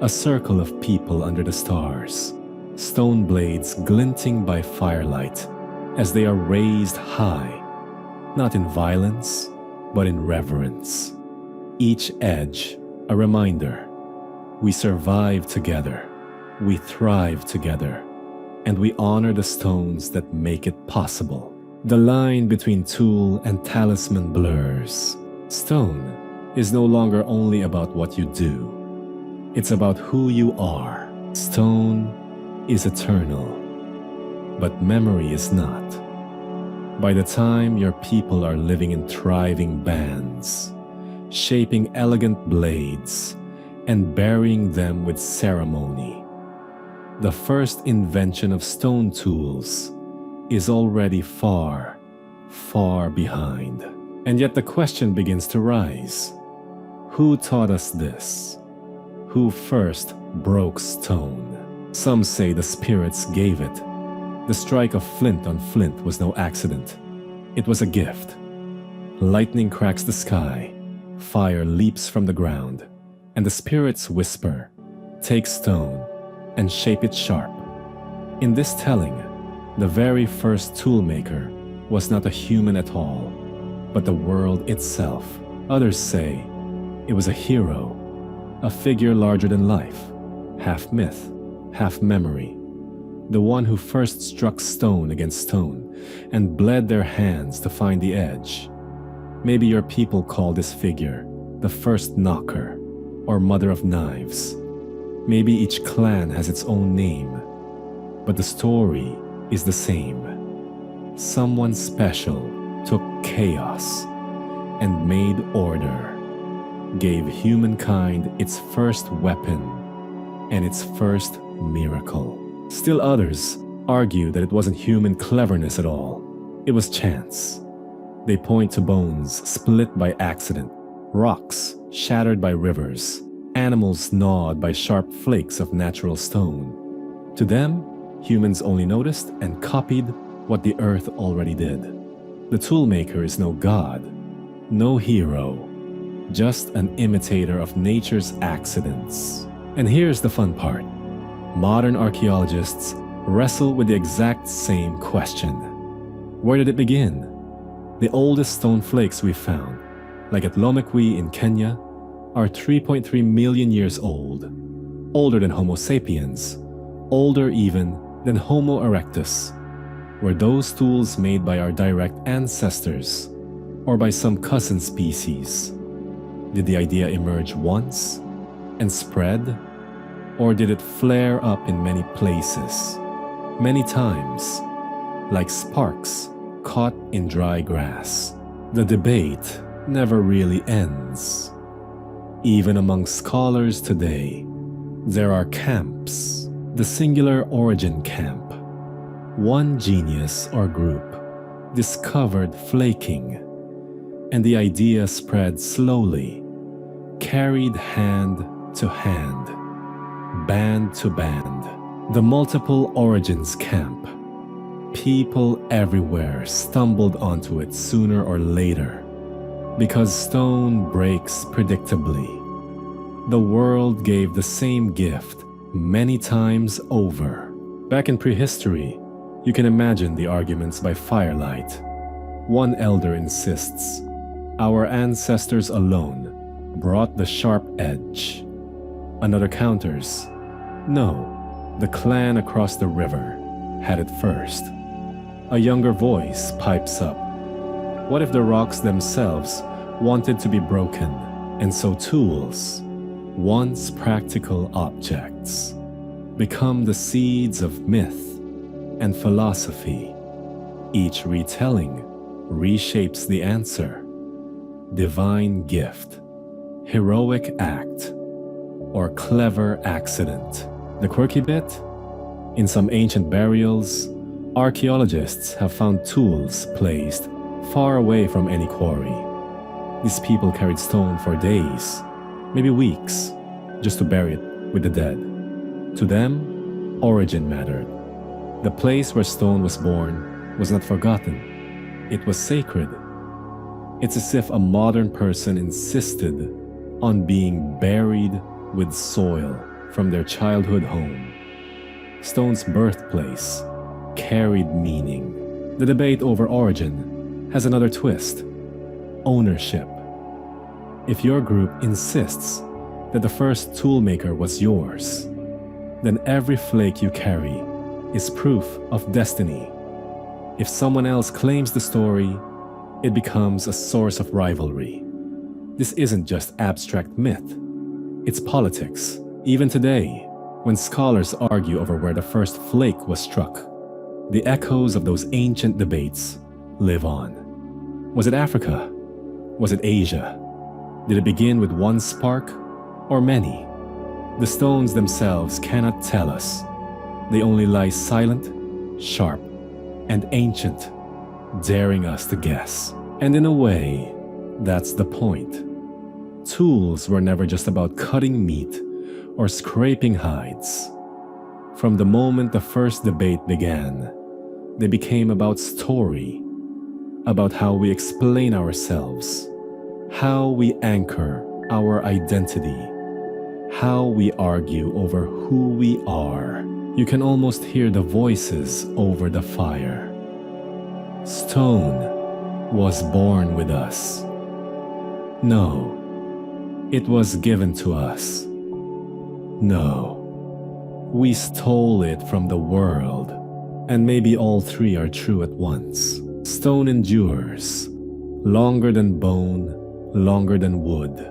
A circle of people under the stars, stone blades glinting by firelight as they are raised high, not in violence, but in reverence. Each edge, a reminder. We survive together, we thrive together, and we honor the stones that make it possible. The line between tool and talisman blurs. Stone is no longer only about what you do. It's about who you are. Stone is eternal, but memory is not. By the time your people are living in thriving bands, shaping elegant blades, and burying them with ceremony, the first invention of stone tools is already far, far behind. And yet the question begins to rise. Who taught us this? Who first broke stone? Some say the spirits gave it. The strike of flint on flint was no accident. It was a gift. Lightning cracks the sky, fire leaps from the ground, and the spirits whisper, "Take stone and shape it sharp." In this telling, the very first toolmaker was not a human at all, but the world itself. Others say it was a hero, a figure larger than life, half myth, half memory, the one who first struck stone against stone and bled their hands to find the edge. Maybe your people call this figure the first knocker or mother of knives. Maybe each clan has its own name, but the story is the same. Someone special took chaos and made order, gave humankind its first weapon and its first miracle. Still others argue that it wasn't human cleverness at all. It was chance. They point to bones split by accident, rocks shattered by rivers, animals gnawed by sharp flakes of natural stone. To them, humans only noticed and copied what the earth already did. The toolmaker is no god, no hero, just an imitator of nature's accidents. And here's the fun part. Modern archaeologists wrestle with the exact same question. Where did it begin? The oldest stone flakes we found, like at Lomekwi in Kenya, are 3.3 million years old, older than Homo sapiens, older even than Homo erectus. Were those tools made by our direct ancestors, or by some cousin species? Did the idea emerge once and spread, or did it flare up in many places, many times, like sparks caught in dry grass? The debate never really ends. Even among scholars today, there are camps. The singular origin camp. One genius or group discovered flaking, and the idea spread slowly, carried hand to hand, band to band. The multiple origins camp. People everywhere stumbled onto it sooner or later, because stone breaks predictably. The world gave the same gift many times over. Back in prehistory, You can imagine the arguments by firelight. One elder insists, "Our ancestors alone brought the sharp edge." Another counters, "No, the clan across the river had it first." A younger voice pipes up, "What if the rocks themselves wanted to be broken, and so tools, once practical objects, become the seeds of myth and philosophy? Each retelling reshapes the answer. Divine gift, heroic act, or clever accident." The quirky bit? In some ancient burials, archaeologists have found tools placed far away from any quarry. These people carried stone for days, maybe weeks, just to bury it with the dead. To them, origin mattered. The place where stone was born was not forgotten. It was sacred. It's as if a modern person insisted on being buried with soil from their childhood home. Stone's birthplace carried meaning. The debate over origin has another twist: ownership. If your group insists that the first toolmaker was yours, then every flake you carry is proof of destiny. If someone else claims the story, it becomes a source of rivalry. This isn't just abstract myth, it's politics. Even today, when scholars argue over where the first flake was struck, the echoes of those ancient debates live on. Was it Africa? Was it Asia? Did it begin with one spark or many? The stones themselves cannot tell us. They only lie silent, sharp, and ancient, daring us to guess. And in a way, that's the point. Tools were never just about cutting meat or scraping hides. From the moment the first debate began, they became about story, about how we explain ourselves, how we anchor our identity, how we argue over who we are. You can almost hear the voices over the fire. Stone was born with us. No, it was given to us. No, we stole it from the world. And maybe all three are true at once. Stone endures, longer than bone, longer than wood,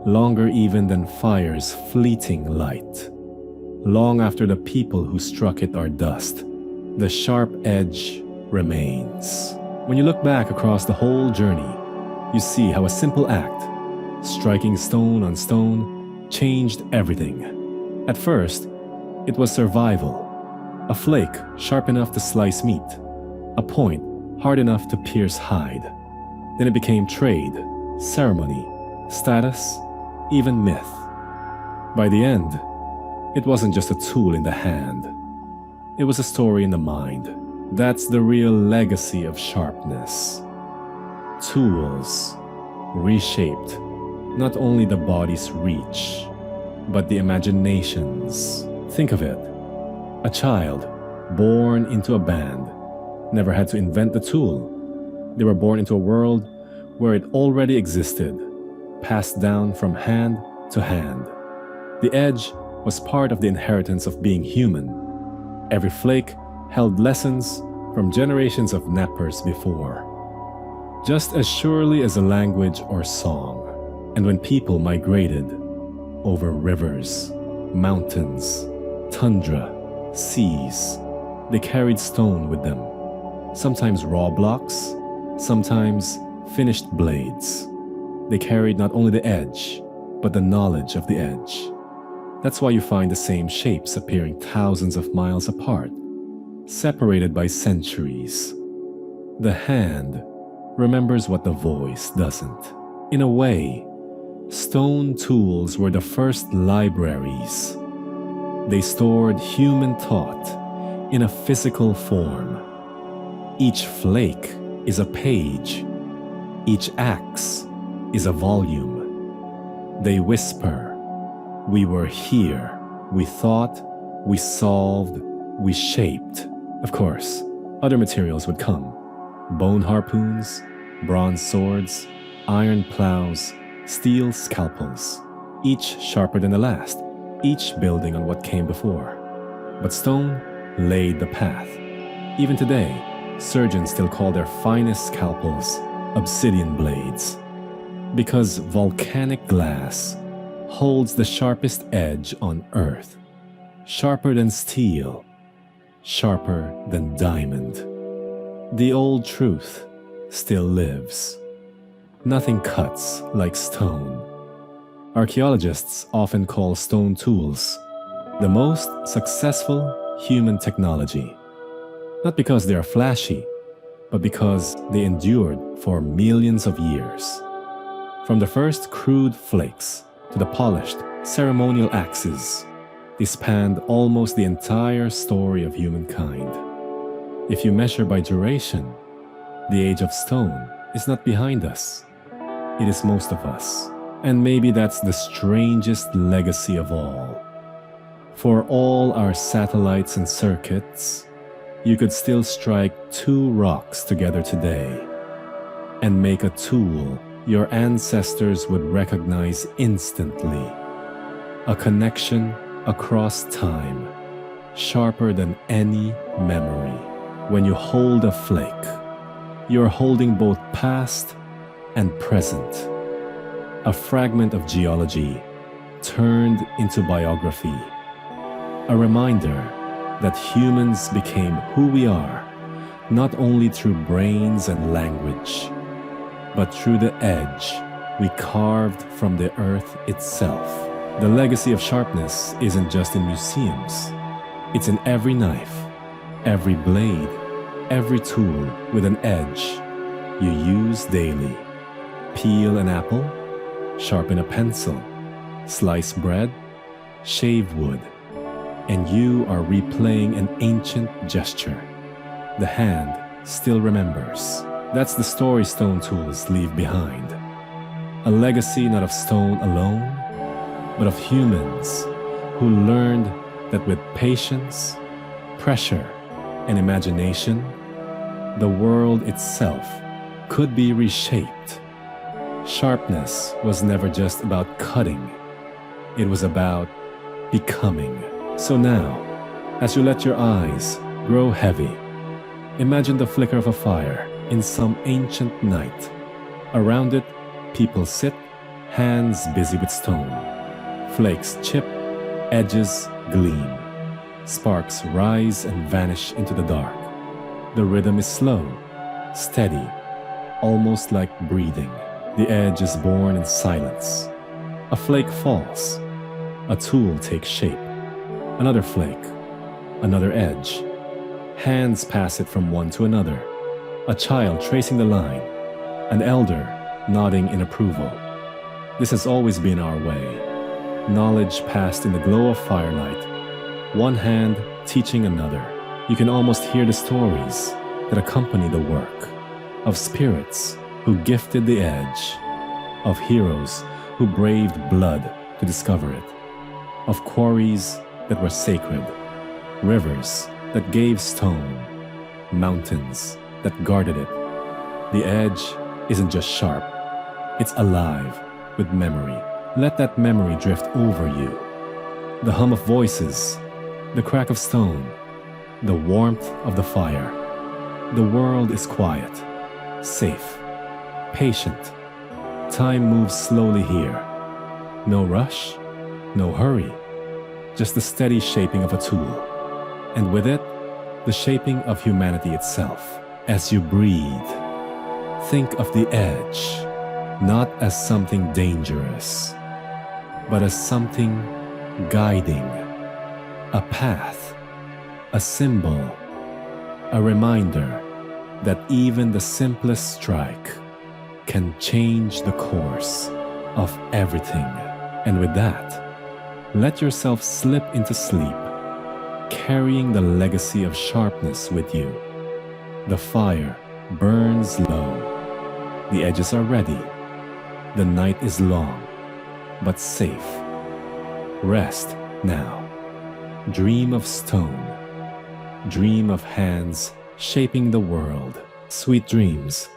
longer even than fire's fleeting light. Long after the people who struck it are dust, the sharp edge remains. When you look back across the whole journey, you see how a simple act, striking stone on stone, changed everything. At first, it was survival. A flake sharp enough to slice meat, a point hard enough to pierce hide. Then it became trade, ceremony, status, even myth. By the end, it wasn't just a tool in the hand. It was a story in the mind. That's the real legacy of sharpness. Tools, reshaped not only the body's reach, but the imaginations. Think of it. A child born into a band never had to invent the tool. They were born into a world where it already existed, passed down from hand to hand. The edge was part of the inheritance of being human. Every flake held lessons from generations of nappers before. Just as surely as a language or song. And when people migrated over rivers, mountains, tundra, seas, they carried stone with them. Sometimes raw blocks, sometimes finished blades. They carried not only the edge, but the knowledge of the edge. That's why you find the same shapes appearing thousands of miles apart, separated by centuries. The hand remembers what the voice doesn't. In a way, stone tools were the first libraries. They stored human thought in a physical form. Each flake is a page. Each axe is a volume. They whisper, "We were here. We thought, we solved, we shaped." Of course, Other materials would come: bone harpoons, bronze swords, iron plows, steel scalpels, each sharper than the last, each building on what came before. But stone laid the path. Even today, surgeons still call their finest scalpels obsidian blades, because volcanic glass holds the sharpest edge on Earth, sharper than steel, sharper than diamond. The old truth still lives. Nothing cuts like stone. Archaeologists often call stone tools the most successful human technology, not because they are flashy, but because they endured for millions of years. From the first crude flakes to the polished ceremonial axes, they spanned almost the entire story of humankind. If you measure by duration, the age of stone is not behind us. It is most of us. And maybe that's the strangest legacy of all. For all our satellites and circuits, you could still strike two rocks together today and make a tool your ancestors would recognize instantly. A connection across time, sharper than any memory. When you hold a flake, you're holding both past and present. A fragment of geology turned into biography. A reminder that humans became who we are, not only through brains and language, but through the edge we carved from the earth itself. The legacy of sharpness isn't just in museums. It's in every knife, every blade, every tool with an edge you use daily. Peel an apple, sharpen a pencil, slice bread, shave wood, and you are replaying an ancient gesture. The hand still remembers. That's the story stone tools leave behind. A legacy not of stone alone, but of humans who learned that with patience, pressure, and imagination, the world itself could be reshaped. Sharpness was never just about cutting. It was about becoming. So now, as you let your eyes grow heavy, imagine the flicker of a fire in some ancient night. Around it, people sit, hands busy with stone. Flakes chip, edges gleam. Sparks rise and vanish into the dark. The rhythm is slow, steady, almost like breathing. The edge is born in silence. A flake falls. A tool takes shape. Another flake. Another edge. Hands pass it from one to another. A child tracing the line. An elder nodding in approval. This has always been our way. Knowledge passed in the glow of firelight. One hand teaching another. You can almost hear the stories that accompany the work. Of spirits who gifted the edge, of heroes who braved blood to discover it, of quarries that were sacred, rivers that gave stone, mountains that guarded it. The edge isn't just sharp, it's alive with memory. Let that memory drift over you. The hum of voices, the crack of stone, the warmth of the fire. The world is quiet, safe, patient. Time moves slowly here. No rush, no hurry, just the steady shaping of a tool. And with it, the shaping of humanity itself. As you breathe, think of the edge, not as something dangerous, but as something guiding, a path, a symbol, a reminder that even the simplest strike can change the course of everything. And with that, let yourself slip into sleep, carrying the legacy of sharpness with you. The fire burns low. The edges are ready. The night is long, but safe. Rest now. Dream of stone. Dream of hands shaping the world. Sweet dreams.